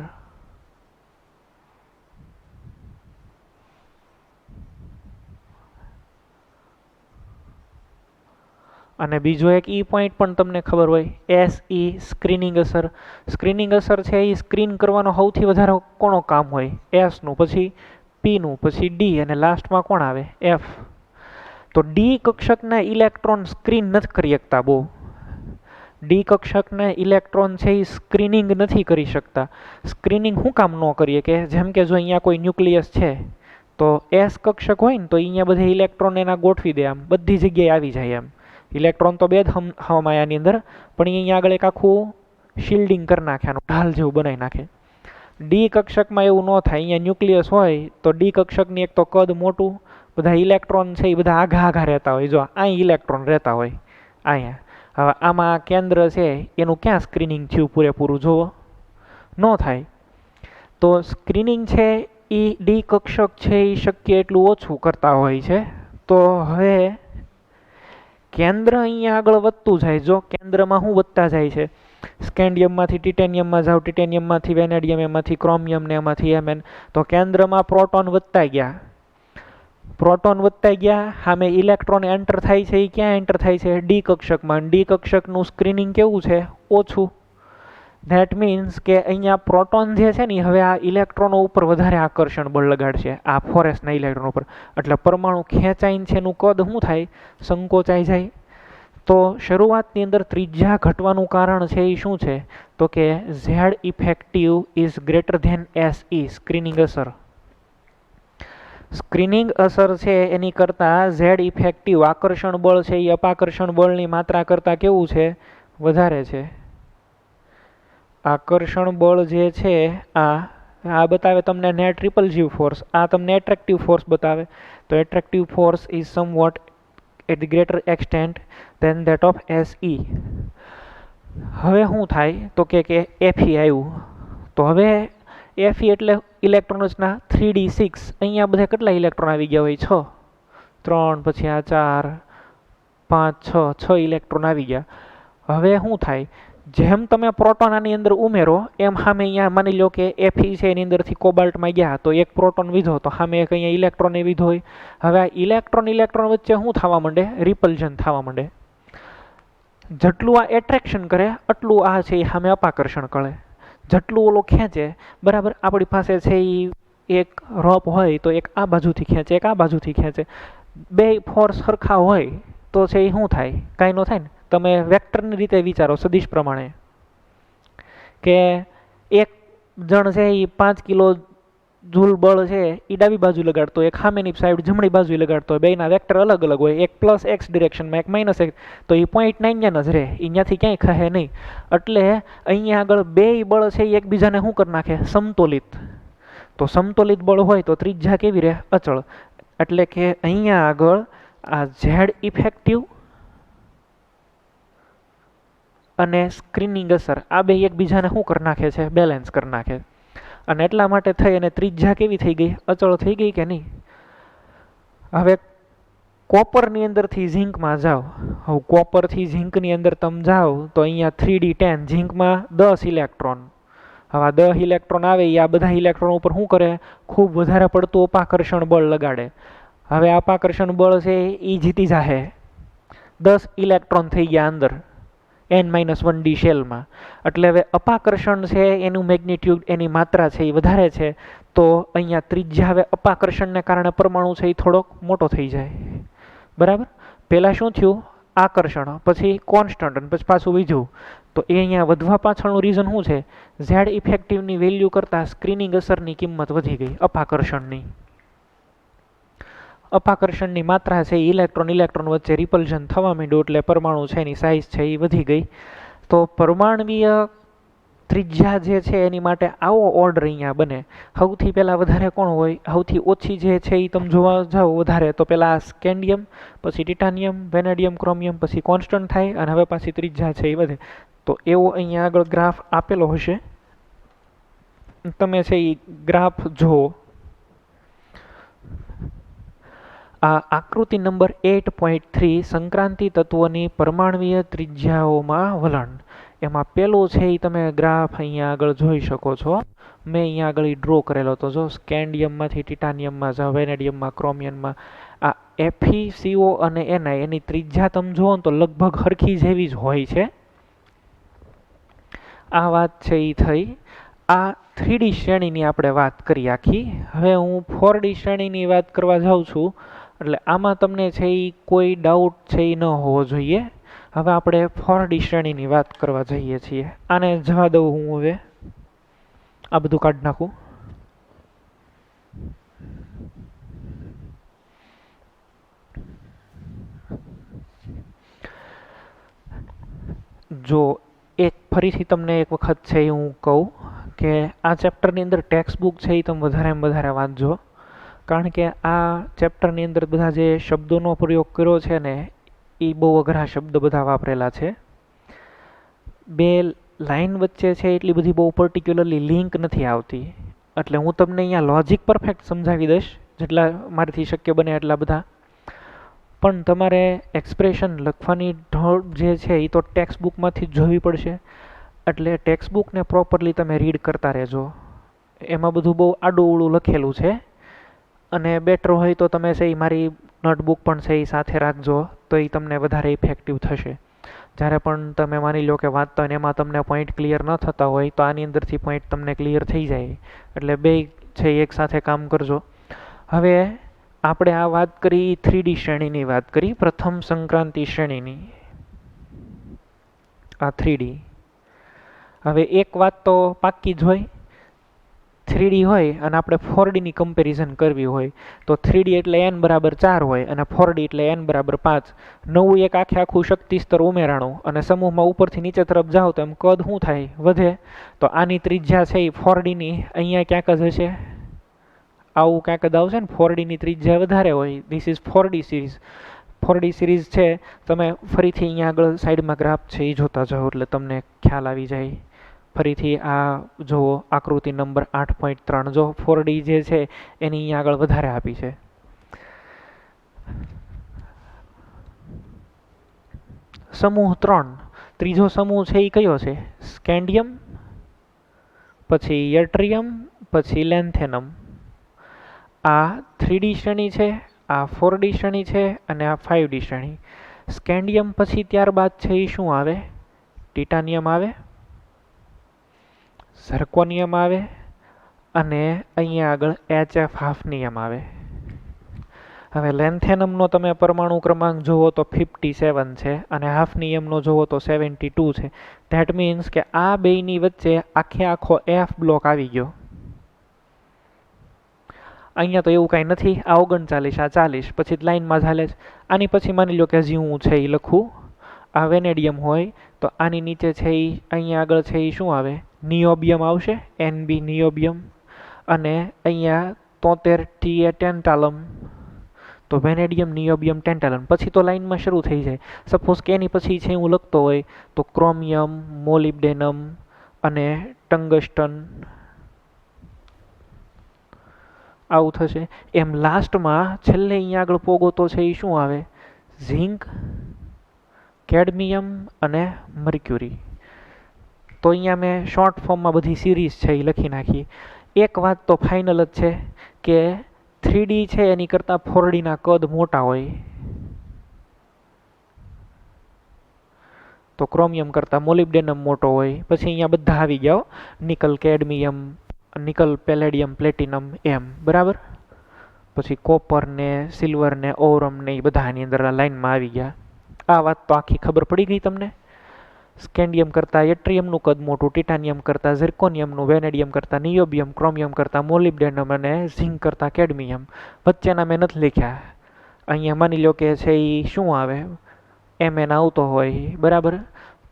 [SPEAKER 1] અને બીજો એક ઈ પોઈન્ટ પણ તમને ખબર હોય, SE સ્ક્રીનિંગ અસર. સ્ક્રીનિંગ અસર છે એ સ્ક્રીન કરવાનો સૌથી વધારે કોનો કામ હોય, એસનું, પછી પીનું, પછી ડી અને લાસ્ટમાં કોણ આવે, એફ. તો ડી કક્ષકના ઇલેક્ટ્રોન સ્ક્રીન નથી કરી શકતા બહુ. ડી કક્ષકના ઇલેક્ટ્રોન છે એ સ્ક્રીનિંગ નથી કરી શકતા. સ્ક્રીનિંગ શું કામ ન કરીએ કે જેમ કે જો અહીંયા કોઈ ન્યુક્લિયસ છે તો એસ કક્ષક હોય ને તો અહીંયા બધે ઇલેક્ટ્રોન એના ગોઠવી દે, આમ બધી જગ્યાએ આવી જાય. એમ ઇલેક્ટ્રોન તો બે જ હવામાયાની અંદર, પણ અહીંયા આગળ એક આખું શિલ્ડિંગ કરી નાખે, આનું ઢાલ જેવું બનાવી નાખે. ડી કક્ષકમાં એવું ન થાય. અહીંયા ન્યુક્લિયસ હોય તો ડી કક્ષકની એક તો કદ મોટું, બધા ઇલેક્ટ્રોન છે એ બધા આઘા આઘા રહેતા હોય. જો અહીં ઇલેક્ટ્રોન રહેતા હોય અહીંયા. હવે આમાં કેન્દ્ર છે એનું ક્યાં સ્ક્રીનિંગ થયું પૂરેપૂરું, જુઓ, ન થાય. તો સ્ક્રીનિંગ છે એ ડી કક્ષક છે એ શક્ય એટલું ઓછું કરતા હોય છે. તો હવે કેન્દ્ર અહીંયા આગળ વધતું જાય. જો કેન્દ્રમાં શું વધતા જાય છે, સ્કેન્ડિયમમાંથી ટિટેનિયમમાં જાઓ, ટિટેનિયમમાંથી વેનેડિયમ, એમાંથી ક્રોમિયમ ને એમાંથી એમએન, તો કેન્દ્રમાં પ્રોટોન વધતા ગયા. પ્રોટોન વધતા ગયા, સામે ઇલેક્ટ્રોન એન્ટર થાય છે એ ક્યાં એન્ટર થાય છે, ડી કક્ષકમાં. ડી કક્ષકનું સ્ક્રીનિંગ કેવું છે, ઓછું. ધેટ મીન્સ કે અહીંયા પ્રોટોન જે છે ને હવે આ ઇલેક્ટ્રોનો ઉપર વધારે આકર્ષણ બળ લગાડશે, આ 4sના ઇલેક્ટ્રોન ઉપર. એટલે પરમાણુ ખેંચાઈને છે એનું કદ શું થાય, સંકોચાઈ જાય. તો શરૂઆતની અંદર ત્રિજ્યા ઘટવાનું કારણ છે એ શું છે, તો કે Z effective is greater than SE screening અસર. સ્ક્રીનિંગ અસર છે એની કરતાં ઝેડ ઇફેક્ટિવ આકર્ષણ બળ છે એ અપાકર્ષણ બળની માત્રા કરતાં કેવું છે, વધારે છે. આકર્ષણ બળ જે છે આ બતાવે તમને નેટ રિપલ્સિવ ફોર્સ, આ તમને એટ્રેક્ટિવ ફોર્સ બતાવે. તો attractive force is somewhat at the greater extent than that of SE. હવે શું થાય તો કે Fe આવ્યું. તો હવે Fe એટલે ઇલેક્ટ્રોન્સના 3d6. અહીંયા બધા કેટલા ઇલેક્ટ્રોન આવી ગયા હોય, 6, 3, પછી આ 4, 5, 6 ઇલેક્ટ્રોન આવી ગયા. હવે શું થાય, જેમ તમે પ્રોટોન આની અંદર ઉમેરો એમ સામે અહીંયા માની લો કે Fe છે એની અંદરથી કોબાલ્ટમાં ગયા તો એક પ્રોટોન વિધો તો સામે એક અહીંયા ઇલેક્ટ્રોન વિધો હોય. હવે આ ઇલેક્ટ્રોન વચ્ચે શું થવા માંડે, રિપલ્ઝન થવા માંડે. જેટલું આ એટ્રેક્શન કરે એટલું આ છે એ સામે અપાકર્ષણ કરે. જેટલું ઓલો ખેંચે, બરાબર, આપણી પાસે છે એ એક રોપ હોય તો એક આ બાજુથી ખેંચે, એક આ બાજુથી ખેંચે. બે ફોર્સ સરખા હોય તો છે એ શું થાય, કાંઈ ન થાય ને. તમે વેક્ટરની રીતે વિચારો, સદિશ પ્રમાણે, કે એક જણ છે એ 5 કિલો જૂલ બળ છે એ ડાબી બાજુ લગાડતો હોય, એક સામેની સાઈડ જમણી બાજુ લગાડતો હોય. બેના વેક્ટર અલગ અલગ હોય, એક +x ડિરેક્શનમાં, એક -x. તો એ 0.9 જ રહે, અહીંયાથી ક્યાંય ખહે નહીં. એટલે અહીંયા આગળ બે બળ છે એ એકબીજાને શું કરી નાખે, સમતોલિત. તો સમતોલિત બળ હોય તો ત્રિજ્યા કેવી રહે, અચળ. એટલે કે અહીંયા આગળ આ ઝેડ ઇફેક્ટિવ અને સ્ક્રીનિંગ અસર આ બે એકબીજાને શું કરી નાખે છે, બેલેન્સ કરી નાખે. અને એટલા માટે થઈ અને ત્રિજ્યા કેવી થઈ ગઈ, અચળ થઈ ગઈ કે નહીં. હવે કોપરની અંદરથી ઝીંકમાં જાઓ, હવે કોપરથી ઝીંકની અંદર તમે જાઓ તો અહીંયા 3d10 ઝીંકમાં 10 ઇલેક્ટ્રોન. હવે આ 10 ઇલેક્ટ્રોન આવે એ આ બધા ઇલેક્ટ્રોન ઉપર શું કરે, ખૂબ વધારે પડતું અપાકર્ષણ બળ લગાડે. હવે અપાકર્ષણ બળ છે એ જીતી જાહે, 10 ઇલેક્ટ્રોન થઈ ગયા અંદર n-1d શેલમાં. એટલે હવે અપાકર્ષણ છે એનું મેગ્નિટ્યુડ, એની માત્રા છે એ વધારે છે, તો અહીંયા ત્રિજ્યા હવે અપાકર્ષણને કારણે પરમાણુ છે એ થોડોક મોટો થઈ જાય. બરાબર. પહેલાં શું થયું, આકર્ષણ, પછી કોન્સ્ટન્ટ અને પછી પાછું વીજું. તો એ અહીંયા વધવા પાછળનું રીઝન શું છે, ઝેડ ઇફેક્ટિવની વેલ્યુ કરતાં સ્ક્રીનિંગ અસરની કિંમત વધી ગઈ અપાકર્ષણની. અપાકર્ષણની માત્રા છે ઇલેક્ટ્રોન ઇલેક્ટ્રોન વચ્ચે રિપલ્ઝન થવા માંડ્યું એટલે પરમાણુ છે એની સાઇઝ છે એ વધી ગઈ. તો પરમાણવીય ત્રિજ્યા જે છે એની માટે આવો ઓર્ડર અહીંયા બને. સૌથી પહેલાં વધારે કોણ હોય, સૌથી ઓછી જે છે એ તમે જોવા જાઓ વધારે તો પહેલાં સ્કેન્ડિયમ, પછી ટિટાનિયમ, વેનેડિયમ, ક્રોમિયમ, પછી કોન્સ્ટન્ટ થાય અને હવે પાછી ત્રિજ્યા છે એ વધે. તો એવો અહીંયા આગળ ગ્રાફ આપેલો હશે, તમે છે એ ગ્રાફ જુઓ. આ આકૃતિ નંબર 8.3 સંક્રાંતિ તત્વોની પરમાણવીય ત્રિજ્યાઓમાં વલણ. એમાં પેલું છે એ તમે ગ્રાફ અહીંયા આગળ જોઈ શકો છો. મેં અહીંયા આગળ ડ્રો કરેલો હતો. જો સ્કેન્ડિયમમાંથી ટિટાનિયમમાં જાઓ, વેનેડિયમમાં, ક્રોમિયમમાં, આ Fe, CO અને Ni એની ત્રિજ્યા તમે જુઓ તો લગભગ સરખી જેવી જ હોય છે. આ વાત છે એ થઈ. આ 3D શ્રેણીની આપણે વાત કરી આખી. હવે હું 4D શ્રેણીની વાત કરવા જાઉં છું, એટલે આમાં તમને છે એ કોઈ ડાઉટ છે એ ન હોવો જોઈએ. હવે આપણે 4D શ્રેણીની વાત કરવા જઈએ છીએ. આને જવા દઉં હું, હવે આ બધું કાઢી નાખું. જો એક ફરીથી તમને એક વખત છે એ હું કહું કે આ ચેપ્ટરની અંદર ટેક્સ્ટ બુક છે એ તમે વધારે વાંચજો. કારણ કે આ ચેપ્ટરની અંદર બધા જે શબ્દોનો પ્રયોગ કર્યો છે ને એ બહુ અઘરા શબ્દ બધા વાપરેલા છે. બે લાઈન વચ્ચે છે એટલી બધી બહુ પર્ટિક્યુલરલી લિંક નથી આવતી. એટલે હું તમને અહીંયા લોજિક પરફેક્ટ સમજાવી દઈશ જેટલા મારાથી શક્ય બને એટલા બધા. પણ તમારે એક્સપ્રેશન લખવાની ઢોળ જે છે એ તો ટેક્સ્ટ બુકમાંથી જ જોવી પડશે. એટલે ટેક્સ્ટ બુકને પ્રોપરલી તમે રીડ કરતા રહેજો. એમાં બધું બહુ આડું અવળું લખેલું છે. અને બેટર હોય તો તમે છે એ મારી નોટબુક પણ છે એ સાથે રાખજો, તો એ તમને વધારે ઇફેક્ટિવ થશે. જ્યારે પણ તમે માની લો કે વાંચતા હોય ને એમાં તમને પોઈન્ટ ક્લિયર ન થતા હોય તો આની અંદરથી પોઈન્ટ તમને ક્લિયર થઈ જાય. એટલે બે છે એક સાથે કામ કરજો. હવે આપણે આ વાત કરી 3D શ્રેણીની વાત કરી, પ્રથમ સંક્રાંતિ શ્રેણીની, આ 3D. હવે એક વાત તો પાક્કી જ હોય, 3D હોય અને આપણે 4Dની કમ્પેરિઝન કરવી હોય તો 3D એટલે n બરાબર 4 હોય અને 4D એટલે n બરાબર 5. નવું એક આખું શક્તિ સ્તર ઉમેરાણું અને સમૂહમાં ઉપરથી નીચે તરફ જાઓ તો એમ કદ શું થાય, વધે. તો આની ત્રિજ્યા છે એ 4Dની અહીંયા ક્યાંક જ હશે, આવું ક્યાંક જ આવશે ને. 4Dની ત્રિજ્યા વધારે હોય. This is 4D series. 4D series છે. તમે ફરીથી અહીંયા આગળ સાઈડમાં ગ્રાફ છે એ જોતા જાઓ એટલે તમને ખ્યાલ આવી જાય. ફરીથી આ જુઓ આકૃતિ નંબર 8.3. જો 4D જે છે એની અહીંયા આગળ વધારે આપી છે. સમૂહ 3, ત્રીજો સમૂહ છે એ કયો છે, સ્કેન્ડિયમ, પછી યટ્રિયમ, પછી લેન્થેનમ. આ 3D શ્રેણી છે, આ 4D શ્રેણી છે અને આ 5D શ્રેણી. સ્કેન્ડિયમ પછી ત્યારબાદ છે એ શું આવે, ટિટાનિયમ આવે, ઝર્કોનિયમ આવે અને અહીંયા આગળ HF હાફનિયમ આવે. હવે લેન્થેનમનો તમે પરમાણુ ક્રમાંક જુઓ તો 57 છે અને હાફનિયમનો જુઓ તો 72 છે. ધેટ મીન્સ કે આ બેયની વચ્ચે આખો F બ્લોક આવી ગયો. અહીંયા તો એવું કાંઈ નથી, આ 39, આ 40, પછી લાઇનમાં ચાલે છે. આની પછી માની લો કે હજી હું છે એ લખું, આ વેનેડિયમ હોય તો આની નીચે છે એ અહીંયા આગળ છે એ શું આવે, નિયોબિયમ આવશે, NB નિયોબિયમ. અને અહીંયા 73 TA ટેન્ટાલમ. તો વેનેડિયમ, નિયોબિયમ, ટેન્ટાલમ, પછી તો લાઈનમાં શરૂ થઈ જાય. સપોઝ કે એની પછી છે હું લખતો હોય તો ક્રોમિયમ, મોલિબ્ડેનમ અને ટંગસ્ટન, આવું થશે. એમ લાસ્ટમાં છેલ્લે અહીંયા આગળ પોગો તો છે એ શું આવે? ઝિંક, કેડમિયમ અને મર્ક્યુરી. તો અહીંયા મેં શોર્ટ ફોર્મમાં બધી સિરીઝ છે એ લખી નાખી. એક વાત તો ફાઇનલ જ છે કે 3D છે એની કરતાં 4Dના કદ મોટા હોય. તો ક્રોમિયમ કરતાં મોલિબ્ડેનમ મોટો હોય. પછી અહીંયા બધા આવી ગયા, nickel, cadmium, nickel, palladium, platinum, એમ બરાબર. પછી કોપર ને સિલ્વર ને ઓરમ ને એ બધા આની અંદર લાઈનમાં આવી ગયા. આ વાત તો આખી ખબર પડી ગઈ તમને. સ્કેન્ડિયમ કરતાં એટ્રિયમનું કદ મોટું, ટિટાનિયમ કરતાં ઝિર્કોનિયમનું, વેનેડિયમ કરતાં નિયોબિયમ, ક્રોમિયમ કરતાં મોલિબ્ડેનમ અને ઝિંક કરતાં કેડમિયમ. વચ્ચેના મેં નથી લખ્યા. અહીંયા માની લો કે છે એ શું આવે? Mn આવતો હોય બરાબર.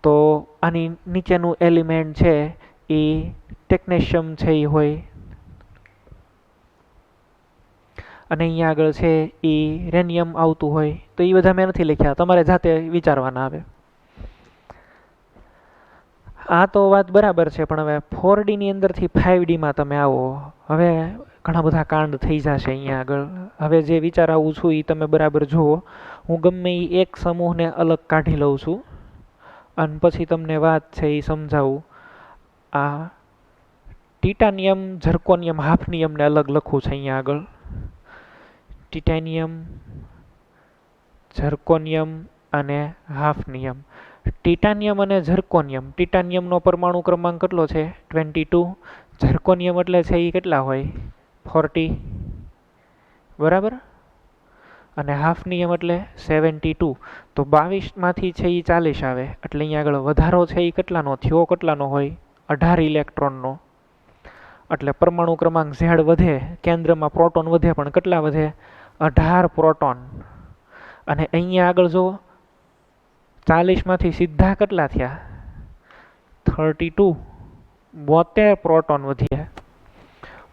[SPEAKER 1] તો આની નીચેનું એલિમેન્ટ છે એ ટેકનેશિયમ છે એ હોય, અને અહીંયા આગળ છે એ રેનિયમ આવતું હોય. તો એ બધા મેં નથી લખ્યા, તમારે જાતે વિચારવાના આવે. આ તો વાત બરાબર છે, પણ હવે 4Dની અંદરથી 5Dમાં તમે આવો, હવે ઘણા બધા કાંડ થઈ જશે અહીંયા આગળ. હવે જે વિચારાવું છું એ તમે બરાબર જુઓ. હું ગમે એ એક સમૂહને અલગ કાઢી લઉં છું અને પછી તમને વાત છે એ સમજાવું. આ ટિટાનિયમ, ઝર્કોનિયમ, હાફનિયમને અલગ લખું છે અહીંયા આગળ. ટિટાનિયમ, ઝર્કોનિયમ અને હાફનિયમ. ટિટાનિયમ અને ઝર્કોનિયમ, ટિટાનિયમનો પરમાણુ ક્રમાંક કેટલો છે? 22. ઝર્કોનિયમ એટલે છે એ કેટલા હોય? 40 બરાબર. અને હાફનિયમ એટલે 72. તો 22માંથી છે એ 40 આવે. એટલે અહીંયા આગળ વધારો છે એ કેટલાનો થયો? કેટલાનો હોય? 18 ઇલેક્ટ્રોનનો. એટલે પરમાણુ ક્રમાંક Z વધે, કેન્દ્રમાં પ્રોટોન વધે, પણ કેટલા વધે? 18 પ્રોટોન. અને અહીંયા આગળ જો 40માંથી સીધા કેટલા થયા? 32. 72 પ્રોટોન વધ્યા.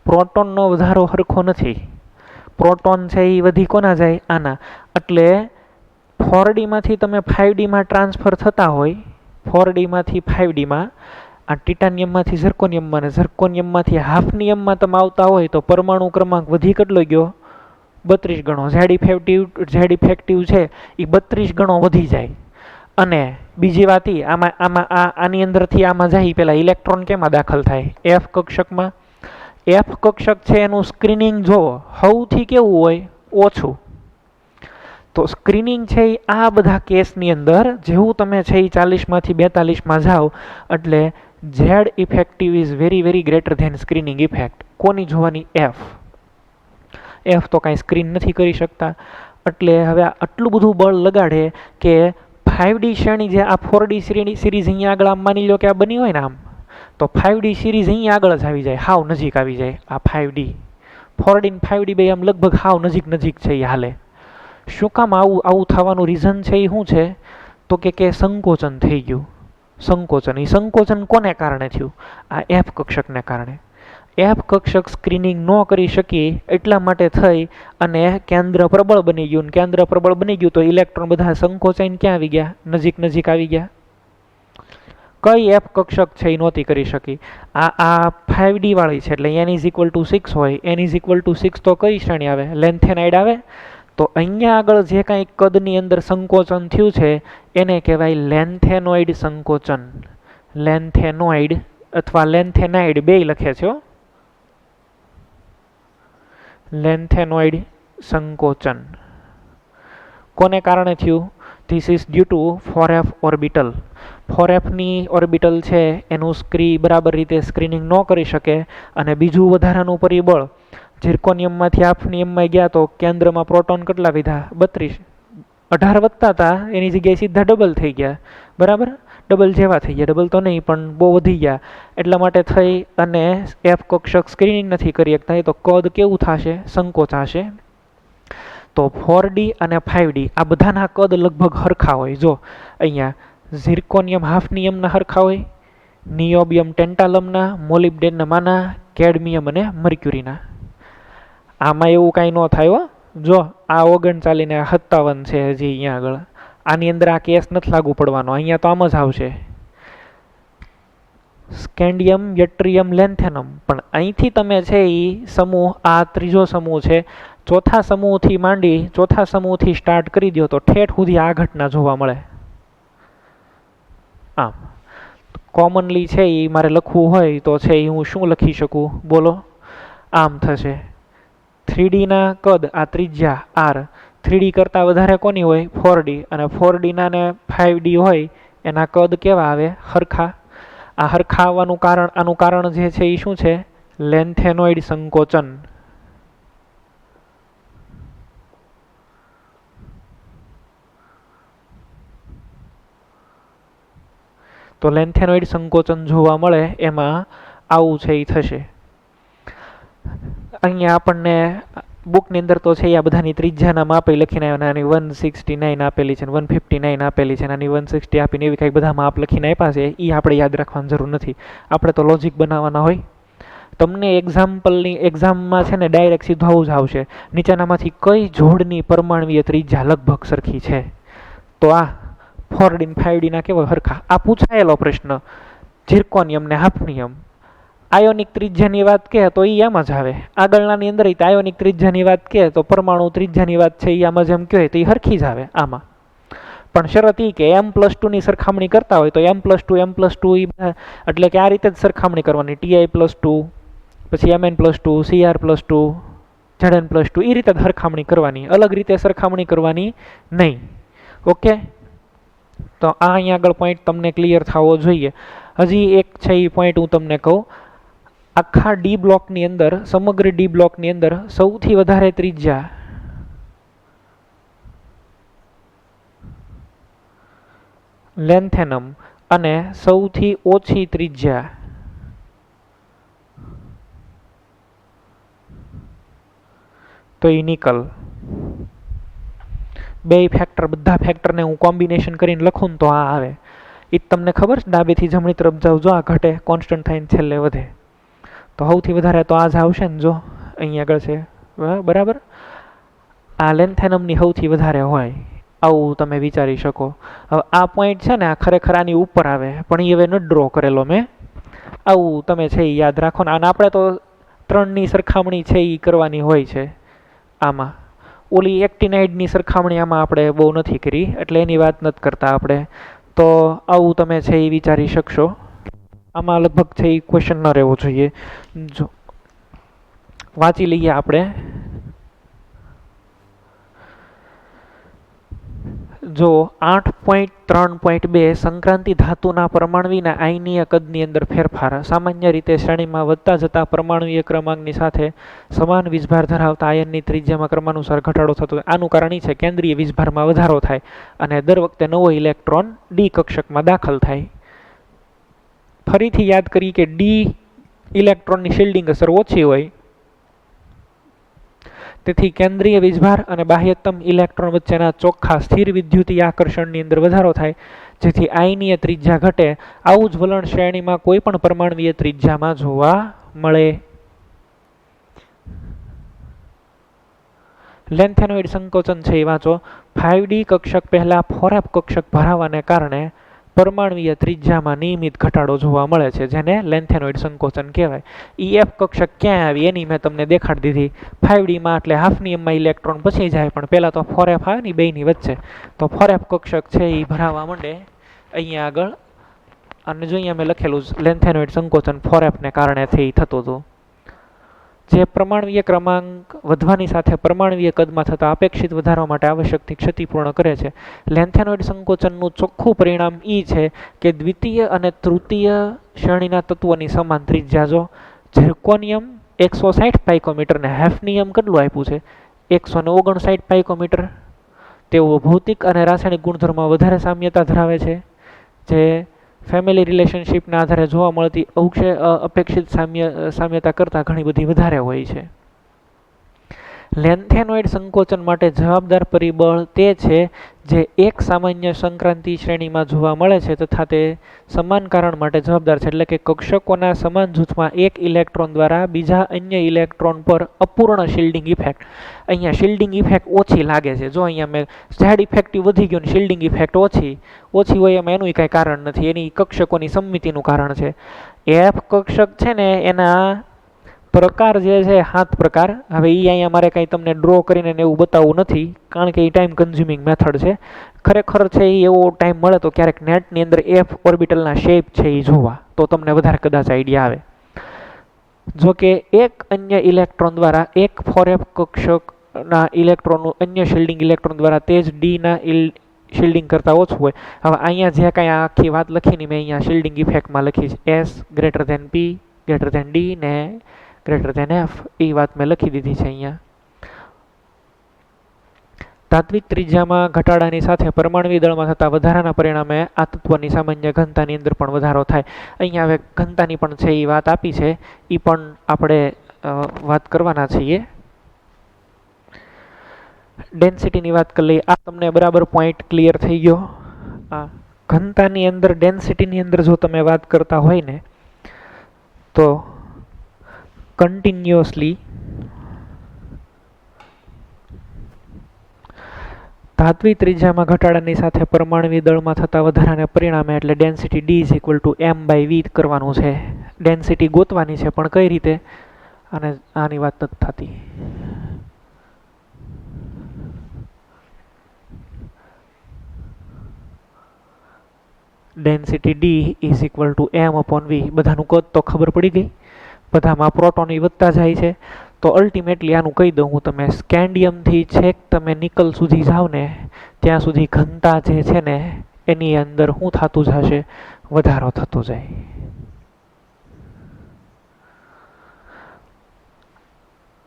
[SPEAKER 1] પ્રોટોનનો વધારો સરખો નથી. પ્રોટોન છે એ વધી કોના જાય? આના. એટલે 4Dમાંથી તમે 5Dમાં ટ્રાન્સફર થતા હોય, 4Dમાંથી 5Dમાં, આ ટિટાનિયમમાંથી ઝર્કોનિયમમાં અને ઝર્કોનિયમમાંથી હાફનિયમમાં તમે આવતા હોય તો પરમાણુ ક્રમાંક વધી કેટલો ગયો? 32 ગણો. ઝેડ ઇફેક્ટિવ છે એ 32 ગણો વધી જાય. અને બીજી વાત એ, આની અંદરથી આમાં જાય પેલા ઇલેક્ટ્રોન કેમાં દાખલ થાય? F કક્ષકમાં. F કક્ષક છે એનું સ્ક્રીનિંગ જોવો, સૌથી કેવું હોય? ઓછું. તો સ્ક્રીનિંગ છે એ આ બધા કેસની અંદર જેવું તમે છે એ 40માંથી 42માં જાઓ એટલે Z effective is very very greater than screening effect. કોની જોવાની? F તો કાંઈ સ્ક્રીન નથી કરી શકતા. એટલે હવે આટલું બધું બળ લગાડે કે 5D શ્રેણી જે આ 4D સિરીઝ અહીંયા આગળ આમ માની લો કે આ બની હોય ને આમ, તો 5D સિરીઝ અહીંયા આગળ જ આવી જાય, હાવ નજીક આવી જાય. આ 5D 4D ને 5D બે આમ લગભગ હાવ નજીક છે એ હાલે. શું કામ આવું થવાનું રીઝન છે એ શું છે? તો કે સંકોચન થઈ ગયું. સંકોચન. એ સંકોચન કોને કારણે થયું? આ F કક્ષકને કારણે. F કક્ષક સ્ક્રીનિંગ ન કરી શકી એટલા માટે થઈ અને કેન્દ્ર પ્રબળ બની ગયું. કેન્દ્ર પ્રબળ બની ગયું તો ઇલેક્ટ્રોન બધા સંકોચાઈને ક્યાં આવી ગયા? નજીક આવી ગયા. કઈ F કક્ષક છે એ નહોતી કરી શકી. આ 5D વાળી છે એટલે n=6 હોય. n=6 તો કઈ શ્રેણી આવે? લેન્થેનાઇડ આવે. તો અહીંયા આગળ જે કાંઈ કદની અંદર સંકોચન થયું છે એને કહેવાય લેન્થેનોઇડ સંકોચન. લેન્થેનોઇડ અથવા લેન્થેનાઇડ બેય લખે છે. લેન્થેનોઇડ સંકોચન કોને કારણે થયું? This is due to 4f orbital. 4fની ઓર્બિટલ છે એનું બરાબર રીતે સ્ક્રીનિંગ ન કરી શકે. અને બીજું વધારાનું પરિબળ, ઝિર્કોનિયમમાંથી હાફનિયમમાં ગયા તો કેન્દ્રમાં પ્રોટોન કેટલા વધ્યા? 32. 18 વધતા હતા એની જગ્યાએ સીધા ડબલ થઈ ગયા બરાબર. ડબલ જેવા થઈ ગયા, ડબલ તો નહીં પણ બહુ વધી ગયા. એટલા માટે થઈ અને F કક્ષક સ્ક્રીનિંગ નથી કરી શકતા. તો કદ કેવું થશે? સંકોચાશે. તો 4D અને 5D આ બધાના કદ લગભગ સરખા હોય. જો અહીંયા ઝિર્કોનિયમ હાફનિયમના સરખા હોય, નિયોબિયમ ટેન્ટાલમના, મોલિબ્ડેનમના, કેડમિયમ અને મર્ક્યુરીના. આમાં એવું કાંઈ ન થાય હો. જો આ 39 ને 57 છે હજી અહીંયા આગળ, આની અંદર આ કેસ નથી લાગુ પડવાનો, અહીંયા તો આમ જ આવશે સ્કેન્ડિયમ, યટ્રિયમ, લેન્થેનમ. પણ અહીંથી તમે છે એ સમૂહ, આ ત્રીજો સમૂહ છે, ચોથા સમૂહથી માંડી ચોથા સમૂહથી સ્ટાર્ટ કરી દો તો ઠેઠ સુધી આ ઘટના જોવા મળે. આમ કોમનલી છે એ મારે લખવું હોય તો છે એ હું શું લખી શકું બોલો? આમ થશે 3D ના કદ આ ત્રિજ્યા આર 3D કરતાં વધારે કોની હોય? 4D. અને 4D ના ને 5D હોય એના કદ કેવા આવે? હરખા. આ હરખા આવવાનું કારણ, આનું કારણ જે છે એ શું છે? લેન્થેનોઇડ સંકોચન. તો લેન્થેનોઇડ સંકોચન જોવા મળે એમાં આવું છે એ થશે. અહીંયા આપણને બુકની અંદર તો છે આ બધાની ત્રિજ્યાના માપે લખીને આવ્યા, આની 169 આપેલી છે, 159 આપેલી છે, આની 160 આપીને એવી કંઈક બધા માપ લખીને આપ્યા છે. એ આપણે યાદ રાખવાની જરૂર નથી, આપણે તો લોજિક બનાવવાના હોય. તમને એક્ઝામમાં છે ને ડાયરેક્ટ સીધું આવું જ આવશે, નીચેનામાંથી કઈ જોડની પરમાણવીય ત્રિજ્યા લગભગ સરખી છે? તો આ 4D 5D ના કેવા હરખા. આ પૂછાયેલો પ્રશ્ન ઝિર્કોનિયમ ને હાફનિયમ. આયોનિક ત્રિજ્યાની વાત કહે તો એ આમાં જ આવે. આગળનાની અંદર આયોનિક ત્રિજ્યાની વાત કહે તો પરમાણુ ત્રિજ્યાની વાત છે એ આમાં જેમ કહે તો એ હરખી જ આવે આમાં. પણ શરત એ કે m+2 ની સરખામણી કરતા હોય તો m+2 એ બધા, એટલે કે આ રીતે જ સરખામણી કરવાની. Ti+2, પછી Mn+2, Cr+2, Zn+2 એ રીતે જ સરખામણી કરવાની, અલગ રીતે સરખામણી કરવાની નહીં. ઓકે, તો આ અહીંયા આગળ પોઈન્ટ તમને ક્લિયર થવો જોઈએ. હજી એક છે એ પોઈન્ટ હું તમને કહું. આખા ડી બ્લોકની અંદર, સમગ્ર ડી બ્લોકની અંદર સૌથી વધારે ત્રિજ્યા લેન્થેનમ અને સૌથી ઓછી ત્રિજ્યા તો એ નિકલ. બે ફેક્ટર, બધા ફેક્ટરને હું કોમ્બિનેશન કરીને લખું તો આ આવે. એ તમને ખબર છે, ડાબેથી જમણી તરફ જાવ જો આ ઘટે, કોન્સ્ટન્ટ થઈને છેલ્લે વધે. તો સૌથી વધારે તો આ જ આવશે ને, જો અહીં આગળ છે બરાબર. આ લેન્થેનમની સૌથી વધારે હોય, આવું તમે વિચારી શકો. હવે આ પોઈન્ટ છે ને આ ખરેખર આની ઉપર આવે, પણ એ હવે ન ડ્રો કરેલો મેં. આવું તમે છે એ યાદ રાખો ને. અને આપણે તો 3ની સરખામણી છે એ કરવાની હોય છે આમાં. ઓલી એક્ટિનાઇડની સરખામણી આમાં આપણે બહુ નથી કરી, એટલે એની વાત નથી કરતા આપણે. તો આવું તમે છે એ વિચારી શકશો. આમાં લગભગ છે એ ક્વેશ્ચન ન રહેવો જોઈએ. જો વાંચી લઈએ આપણે. જો 8.3.2 સંક્રાંતિ ધાતુના પરમાણુના આયનીય કદની અંદર ફેરફાર. સામાન્ય રીતે શ્રેણીમાં વધતા જતા પરમાણુય ક્રમાંકની સાથે સમાન વીજભાર ધરાવતા આયનની ત્રિજ્યામાં ક્રમાનુસાર ઘટાડો થતો હોય. આનું કારણ એ છે કેન્દ્રીય વીજભારમાં વધારો થાય અને દર વખતે નવો ઇલેક્ટ્રોન ડી કક્ષકમાં દાખલ થાય. ફરીથી યાદ કરીએ કે ડી ઇલેક્ટ્રોનની શિલ્ડિંગ અસર ઓછી હોય, તેથી કેન્દ્રીય વીજભાર અને બાહ્યતમ ઇલેક્ટ્રોન વચ્ચેના ચોખ્ખા સ્થિર વિદ્યુતીય આકર્ષણની અંદર વધારો થાય, જેથી આયનીય ત્રિજ્યા ઘટે. આવું જ વલણ શ્રેણીમાં કોઈ પણ પરમાણુય ત્રિજ્યામાં જોવા મળે. લેન્થેનોઇડ સંકોચન છે એ વાંચો. 5D કક્ષક પહેલા 4f કક્ષક ભરાવાને કારણે પરમાણુય ત્રિજ્યામાં નિયમિત ઘટાડો જોવા મળે છે, જેને લેન્થેનોઇડ સંકોચન કહેવાય. EF કક્ષક ક્યાં આવી એની મેં તમને દેખાડી દીધી. 5Dમાં એટલે હાફનિયમમાં ઇલેક્ટ્રોન પછી જાય, પણ પહેલાં તો 4f આવે ને બેની વચ્ચે, તો 4f કક્ષક છે એ ભરાવા માંડે અહીંયા આગળ. અને જો અહીંયા મેં લખેલું લેન્થેનોઇડ સંકોચન 4f ને કારણે થતું હતું. જે પરમાણુય ક્રમાંક વધવાની સાથે પરમાણુય કદમાં થતા અપેક્ષિત વધારવા માટે આવશ્યકથી ક્ષતિપૂર્ણ કરે છે. લેન્થેનોઇડ સંકોચનનું ચોખ્ખું પરિણામ એ છે કે દ્વિતીય અને તૃતીય શ્રેણીના તત્વોની સમાન ત્રિજ્યા. જો ઝિર્કોનિયમ 160 પાઇકોમીટર ને હાફનિયમ કેટલું આપ્યું છે? 159 પાઇકોમીટર. તેઓ ભૌતિક અને રાસાયણિક ગુણધર્મમાં વધારે સામ્યતા ધરાવે છે, જે ફેમિલી રિલેશનશિપના આધારે જોવા મળતી અપેક્ષિત સામ્યતા કરતાં ઘણી બધી વધારે હોય છે. લેન્થેનોઇડ સંકોચન માટે જવાબદાર પરિબળ તે છે જે એક સામાન્ય સંક્રાંતિ શ્રેણીમાં જોવા મળે છે તથા તે સમાન કારણ માટે જવાબદાર છે. એટલે કે કક્ષકોના સમાન જૂથમાં એક ઇલેક્ટ્રોન દ્વારા બીજા અન્ય ઇલેક્ટ્રોન પર અપૂર્ણ શિલ્ડિંગ ઇફેક્ટ. અહીંયા શિલ્ડિંગ ઇફેક્ટ ઓછી લાગે છે. જો અહીંયા મેં ઝેડ ઇફેક્ટિવ વધી ગયો ને શિલ્ડિંગ ઇફેક્ટ ઓછી હોય એમાં એનું કાંઈ કારણ નથી, એની કક્ષકોની સમમિતિનું કારણ છે. એફ કક્ષક છે ને એના પ્રકાર જે છે 7 પ્રકાર. હવે એ અહીંયા મારે કાંઈ તમને ડ્રો કરીને એવું બતાવવું નથી કારણ કે એ ટાઈમ કન્ઝ્યુમિંગ મેથડ છે. ખરેખર છે એ એવો ટાઈમ મળે તો ક્યારેક નેટની અંદર એફ ઓર્બિટલના શેપ છે એ જોવા, તો તમને વધારે કદાચ આઈડિયા આવે. જો કે એક અન્ય ઇલેક્ટ્રોન દ્વારા એક 4f કક્ષકના ઇલેક્ટ્રોનનું અન્ય શિલ્ડિંગ ઇલેક્ટ્રોન દ્વારા તે જ ડીના શિલ્ડિંગ કરતાં ઓછું હોય. હવે અહીંયા જે કાંઈ આખી વાત લખીને મેં અહીંયા શિલ્ડિંગ ઇફેક્ટમાં લખી છે એસ ગ્રેટર ધેન પી ગ્રેટર ધેન ડી ને ગ્રેટર ધેન એફ, એ વાત મેં લખી દીધી છે અહીંયા. તાત્વિક ત્રિજ્યામાં ઘટાડાની સાથે પરમાણુ દળમાં થતા વધારાના પરિણામે આ તત્વની સામાન્ય ઘનતાની અંદર પણ વધારો થાય. અહીંયા હવે ઘનતાની પણ છે એ વાત આપી છે, એ પણ આપણે વાત કરવાના છીએ. ડેન્સિટીની વાત કરી લઈએ. આ તમને બરાબર પોઈન્ટ ક્લિયર થઈ ગયો. આ ઘનતાની અંદર ડેન્સિટીની અંદર જો તમે વાત કરતા હોય ને તો કન્ટિન્યુઅસલી ધાત્વિક ત્રિજ્યામાં ઘટાડાની સાથે પરમાણુ દળમાં થતા વધારાને પરિણામે એટલે density D is equal to m/v કરવાનું છે. ડેન્સિટી ગોતવાની છે પણ કઈ રીતે, અને આની વાત નથી થતી. Density D is equal to m/v. બધાનું કદ તો ખબર પડી ગઈ. બધામાં પ્રોટોન વધતા જાય છે. તો અલ્ટિમેટલી આનું કહી દઉં હું, તમે સ્કેન્ડિયમથી છેક તમે નિકલ સુધી જાઓ ને ત્યાં સુધી ઘનતા જે છે ને એની અંદર શું થતું જશે, વધારો થતો જાય.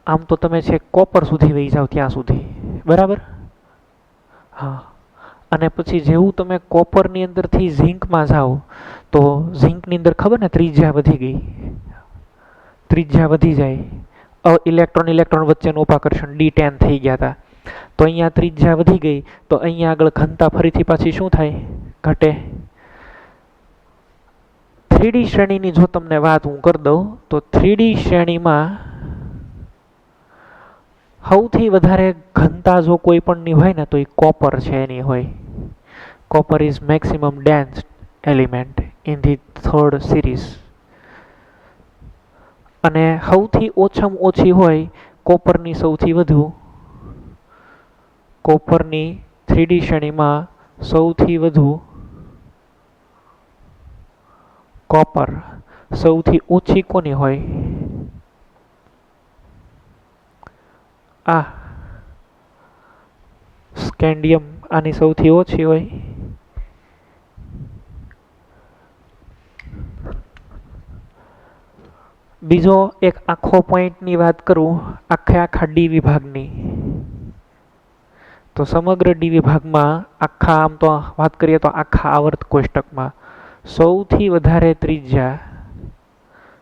[SPEAKER 1] આમ તો તમે છેક કોપર સુધી વહી જાઓ ત્યાં સુધી, બરાબર? હા. અને પછી જેવું તમે કોપરની અંદરથી ઝીંકમાં જાઓ તો ઝીંકની અંદર ખબર ને ત્રિજ્યા વધી ગઈ, ત્રિજ્યા વધી જાય. ઇલેક્ટ્રોન વચ્ચેનું ઉપાકર્ષણ D10 થઈ ગયા હતા. તો અહીંયા ત્રિજ્યા વધી ગઈ તો અહીંયા આગળ ઘનતા ફરીથી પાછી શું થાય, ઘટે. 3D શ્રેણીની જો તમને વાત હું કરી દઉં તો 3D શ્રેણીમાં સૌથી વધારે ઘનતા જો કોઈ પણની હોય ને તો એ કોપર છે એની હોય. Copper is maximum dense element in the 3rd series. અને સૌથી ઓછામાં ઓછી હોય કોપરની સૌથી વધુ. કોપરની 3D શ્રેણીમાં સૌથી વધુ કોપર, સૌથી ઓછી કોની હોય, આ સ્કેન્ડિયમ, આની સૌથી ઓછી હોય. બીજો એક આખો પોઈન્ટની વાત કરું, આખા ડી વિભાગની, તો સમગ્ર ડી વિભાગમાં આખા આમ તો વાત કરીએ તો આખા આવર્ત કોષ્ટકમાં સૌથી વધારે ત્રિજ્યા,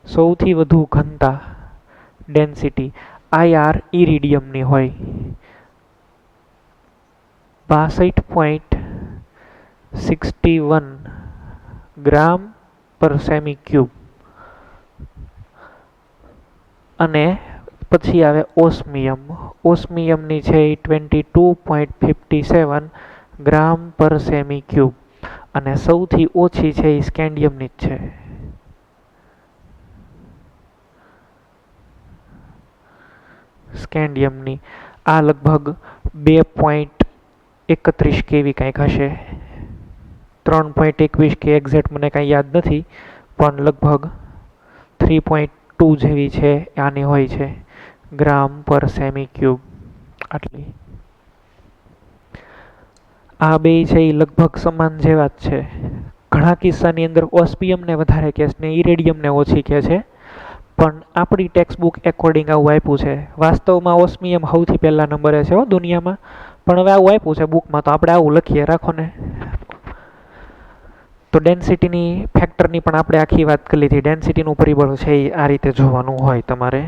[SPEAKER 1] સૌથી વધુ ઘનતા ડેન્સિટી IR ઇરિડિયમની હોય 62.61 ગ્રામ પર સેમી ક્યુબ. અને પછી આવે ઓસ્મિયમ. ઓસ્મિયમની છે એ 22.57 ગ્રામ પર સેમી ક્યુબ. અને સૌથી ઓછી છે એ સ્કેન્ડિયમની જ છે. સ્કેન્ડિયમની આ લગભગ 2.31 કેવી કાંઈક હશે, 3.21 કે એક્ઝેક્ટ મને કાંઈ યાદ નથી, પણ લગભગ 3.2 જેવી છે આની હોય છે ગ્રામ પર સેમી ક્યુબ. આટલી આ બે છે એ લગભગ સમાન જેવા જ છે. ઘણા કિસ્સાની અંદર ઓસ્મિયમને વધારે કહે છે ને ઇરેડિયમને ઓછી કહે છે, પણ આપણી ટેક્સ્ટ બુક એકોર્ડિંગ આવું આપ્યું છે. વાસ્તવમાં ઓસ્મિયમ સૌથી પહેલા નંબરે છે દુનિયામાં, પણ હવે આવું આપ્યું છે બુકમાં તો આપણે આવું લખીએ, રાખો ને. તો ડેન્સિટીની ફેક્ટરની પણ આપણે આખી વાત કરી લીધી. ડેન્સિટીનું પરિબળ છે એ આ રીતે જોવાનું હોય તમારે.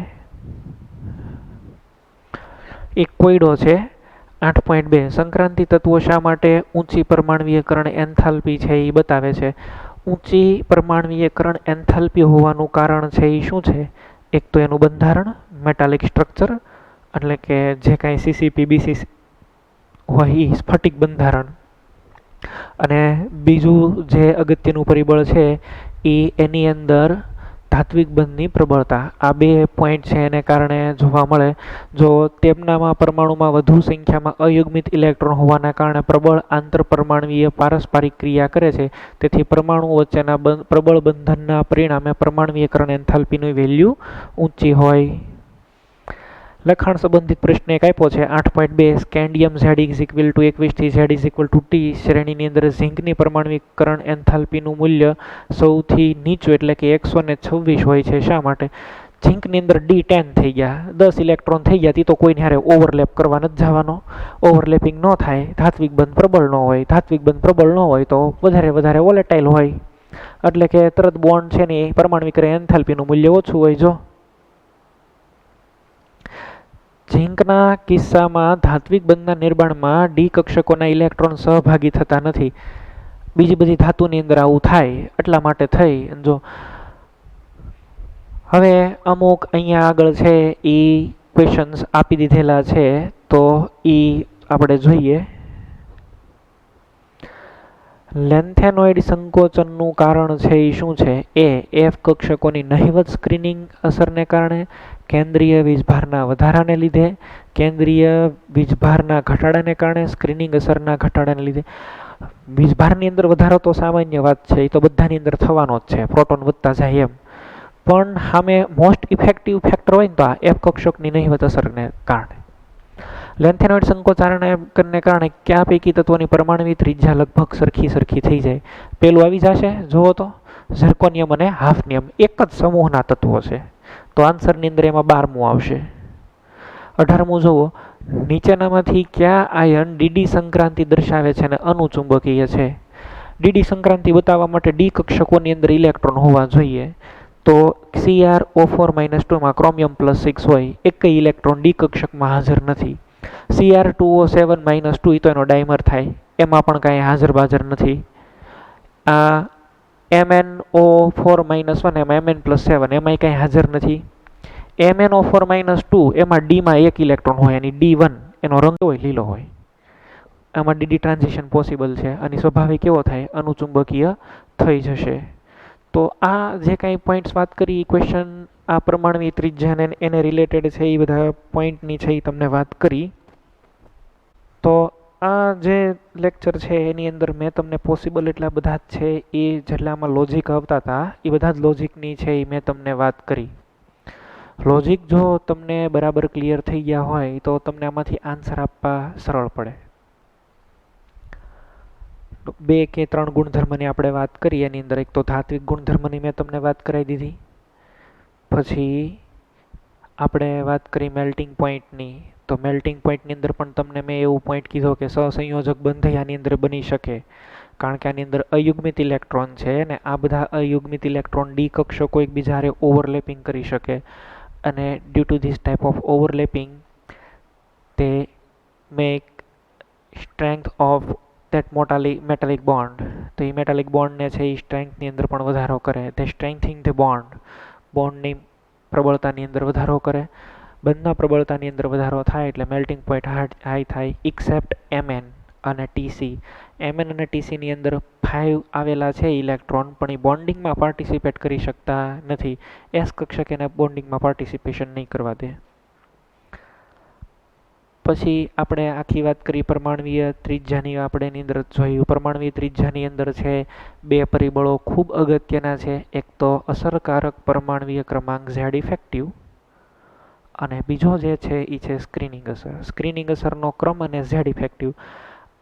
[SPEAKER 1] એક કોયડો છે 8.2 સંક્રાંતિ તત્વો શા માટે ઊંચી પરમાણ્વીયકરણ એન્થાલ્પી છે એ બતાવે છે. ઊંચી પરમાણ્વીયકરણ એન્થાલ્પી હોવાનું કારણ છે એ શું છે? એક તો એનું બંધારણ મેટાલિક સ્ટ્રક્ચર એટલે કે જે કાંઈ સીસીપી બીસી હોય એ સ્ફટિક બંધારણ, અને બીજું જે અગત્યનું પરિબળ છે એ એની અંદર ધાત્વિક બંધની પ્રબળતા. આ બે પોઈન્ટ છે એને કારણે જોવા મળે. જો તેમનામાં પરમાણુમાં વધુ સંખ્યામાં અયુગ્મિત ઇલેક્ટ્રોન હોવાના કારણે પ્રબળ આંતરપરમાણવીય પારસ્પરિક ક્રિયા કરે છે, તેથી પરમાણુઓ વચ્ચેના પ્રબળ બંધનના પરિણામે પરમાણ્વીયકરણ એન્થાલ્પીની વેલ્યુ ઊંચી હોય. લખાણ સંબંધિત પ્રશ્ન એક આપ્યો છે 8.2 scandium Z is equal to 21 થી Z is equal to T શ્રેણીની અંદર ઝિંકની પરમાણ્વીકરણ એન્થાલ્પીનું મૂલ્ય સૌથી નીચું એટલે કે 126 હોય છે. શા માટે? ઝિંકની અંદર D10 થઈ ગયા, 10 ઇલેક્ટ્રોન થઈ ગયા, તે તો કોઈને હારે ઓવરલેપ કરવા નથી જવાનો. ઓવરલેપિંગ ન થાય, ધાત્વિક બંધ પ્રબળ ન હોય. ધાત્વિક બંધ પ્રબળ ન હોય તો વધારે વોલેટાઇલ હોય, એટલે કે તરત બોન્ડ છે ને પરમાણ્વીકરણ એન્થાલ્પીનું મૂલ્ય ઓછું હોય. જો ઝિંકના કિસ્સામાં ધાત્વિક બંધના નિર્માણમાં ડી કક્ષકોના ઇલેક્ટ્રોન સહભાગી થતા નથી. બીજી બધી ધાતુની અંદર આવું થાય એટલા માટે થઈ. જો હવે અમુક અહીંયા આગળ છે એ ક્વેશ્ચન્સ આપી દીધેલા છે તો એ આપણે જોઈએ. લેન્થેનોઇડ સંકોચનનું કારણ છે એ શું છે? એ એફ કક્ષકોની નહિવત સ્ક્રીનિંગ અસરને કારણે, કેન્દ્રીય વીજભારના વધારાને લીધે, કેન્દ્રીય વીજભારના ઘટાડાને કારણે, સ્ક્રીનિંગ અસરના ઘટાડાને લીધે. વીજભારની અંદર વધારો તો સામાન્ય વાત છે, એ તો બધાની અંદર થવાનો જ છે, પ્રોટોન વધતા જાય એમ. પણ સામે મોસ્ટ ઇફેક્ટિવ ફેક્ટર હોય ને તો આ એફ કક્ષકની નહિવત અસરને કારણે. લેન્થેનોઇડ સંકોચારણને કારણે કયા પૈકી તત્વોની પરમાણ્વીય ત્રિજ્યા લગભગ સરખી થઈ જાય? પેલું આવી જશે, જુઓ તો ઝિર્કોનિયમ અને હાફનિયમ એક જ સમૂહના તત્વો છે, તો આન્સરની અંદર એમાં 12મું આવશે. 18મું જુઓ, નીચેનામાંથી કયા આયન ડીડી સંક્રાંતિ દર્શાવે છે અને અનુચુંબકીય છે? ડીડી સંક્રાંતિ બતાવવા માટે ડી કક્ષકોની અંદર ઇલેક્ટ્રોન હોવા જોઈએ. તો CrO4-2 માં ક્રોમિયમ +6 હોય, એક ઇલેક્ટ્રોન ડી કક્ષકમાં હાજર નથી. Cr2O7-2 તો એનો ડાયમર થાય, એમાં પણ કાંઈ હાજર બાજર નથી. આ MnO4-1 એમાં Mn+7 એમાંય કાંઈ હાજર નથી. MnO4-2 એમાં ડીમાં એક ઇલેક્ટ્રોન હોય, એની D1 એનો રંગ હોય લીલો હોય. આમાં ડીડી ટ્રાન્ઝિશન પોસિબલ છે અને સ્વાભાવિક કેવો થાય? અનુચુંબકીય થઈ જશે. તો આ જે કાંઈ પોઈન્ટ્સ વાત કરી એ ક્વેશ્ચન આ પરમાણ્વીય ત્રિજ્યા એને રિલેટેડ છે, એ બધા પોઈન્ટની છે એ તમને વાત કરી. તો આ જે લેક્ચર છે એની અંદર મેં તમને પોસિબલ એટલા બધા જ છે એ જેટલામાં લોજિક આવતા હતા એ બધા જ લોજિકની છે એ મેં તમને વાત કરી. લોજિક જો તમને બરાબર ક્લિયર થઈ ગયા હોય તો તમને આમાંથી આન્સર આપવા સરળ પડે. 2 કે 3 ગુણધર્મની આપણે વાત કરી, એની અંદર એક તો ધાત્વિક ગુણધર્મની મેં તમને વાત કરાવી દીધી. પછી આપણે વાત કરી મેલ્ટિંગ પોઈન્ટની, તો મેલ્ટિંગ પોઈન્ટની અંદર પણ તમને મેં એવું પોઈન્ટ કીધો કે સહસંયોજક બંધ આની અંદર બની શકે, કારણ કે આની અંદર અયુગ્મિત ઇલેક્ટ્રોન છે ને આ બધા અયુગ્મિત ઇલેક્ટ્રોન ડી કક્ષકો એકબીજા હારે ઓવરલેપિંગ કરી શકે, અને due to this type of overlapping તે make strength of that metallic bond. તો એ મેટાલિક બોન્ડને છે એ સ્ટ્રેન્થની અંદર પણ વધારો કરે. તે સ્ટ્રેન્થિંગ ધ બોન્ડની પ્રબળતાની અંદર વધારો કરે. બંધના પ્રબળતાની અંદર વધારો થાય એટલે મેલ્ટિંગ પોઈન્ટ હાઈ થાય, એક્સેપ્ટ Mn અને TC. Mn અને TCની અંદર 5 આવેલા છે ઇલેક્ટ્રોન, પણ એ બોન્ડિંગમાં પાર્ટિસિપેટ કરી શકતા નથી. એસ કક્ષક એને બોન્ડિંગમાં પાર્ટિસિપેશન નહીં કરવા દે. પછી આપણે આખી વાત કરી પરમાણ્વીય ત્રિજ્યાની, આપણે એની અંદર જોયું પરમાણ્વીય ત્રિજ્યાની અંદર છે 2 પરિબળો ખૂબ અગત્યના છે. એક તો અસરકારક પરમાણ્વીય ક્રમાંક Z ઇફેક્ટિવ, અને બીજો જે છે એ છે સ્ક્રીનિંગ અસર. સ્ક્રીનિંગ અસરનો ક્રમ અને Z ઇફેક્ટિવ.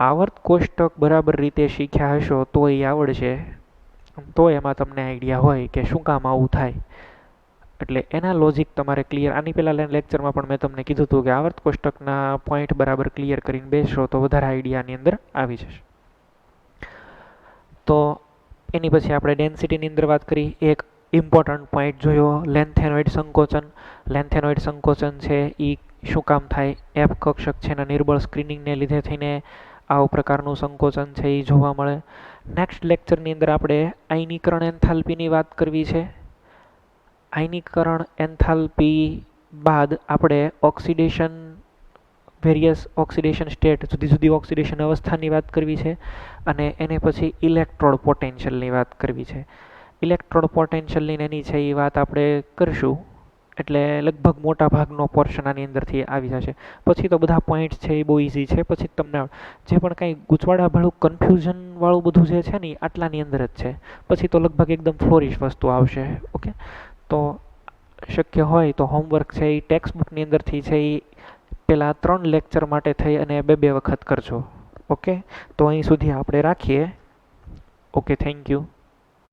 [SPEAKER 1] આવર્ત કોષ્ટક બરાબર રીતે શીખ્યા હશો તો એ આવડશે, તો એમાં તમને આઈડિયા હોય કે શું કામ આવું થાય. એટલે એના લોજિક તમારે ક્લિયર, આની પહેલાં લેક્ચરમાં પણ મેં તમને કીધું હતું કે આવર્ત કોષ્ટકના પોઈન્ટ બરાબર ક્લિયર કરીને બેસશો તો વધારે આઈડિયાની અંદર આવી જશે. તો એની પછી આપણે ડેન્સિટીની અંદર વાત કરી. એક ઇમ્પોર્ટન્ટ પોઈન્ટ જોયો લેન્થેનોઇડ સંકોચન. લેન્થેનોઇડ સંકોચન છે એ શું કામ થાય, એફ કક્ષક છે એના નિર્બળ સ્ક્રીનિંગને લીધે થઈને આવું પ્રકારનું સંકોચન છે એ જોવા મળે. નેક્સ્ટ લેક્ચરની અંદર આપણે આયનીકરણ એન્થાલ્પીની વાત કરવી છે. આયનીકરણ એન્થાલ્પી બાદ આપણે ઓક્સિડેશન વેરિયસ ઓક્સિડેશન સ્ટેટ, જુદી જુદી ઓક્સિડેશન અવસ્થાની વાત કરવી છે અને એને પછી ઇલેક્ટ્રોડ પોટેન્શિયલની વાત કરવી છે. ઇલેક્ટ્રોડ પોટેન્શિયલની એની છે એ વાત આપણે કરશું એટલે લગભગ મોટા ભાગનો પોર્શન આની અંદરથી આવી જશે. પછી તો બધા પોઈન્ટ્સ છે એ બહુ ઇઝી છે. પછી તમને જે પણ કાંઈ ગૂંચવાડાવાળું કન્ફ્યુઝનવાળું બધું જે છે ને એ આટલાની અંદર જ છે. પછી તો લગભગ એકદમ ફ્લોરિશ વસ્તુ આવશે. ઓકે, તો શક્ય હોય તો હોમવર્ક છે એ ટેક્સ્ટ બુકની અંદરથી છે એ પેલા 3 લેક્ચર માટે થઈ અને 2 વખત કરજો. ઓકે, તો અહીં સુધી આપણે રાખીએ. Okay, thank you.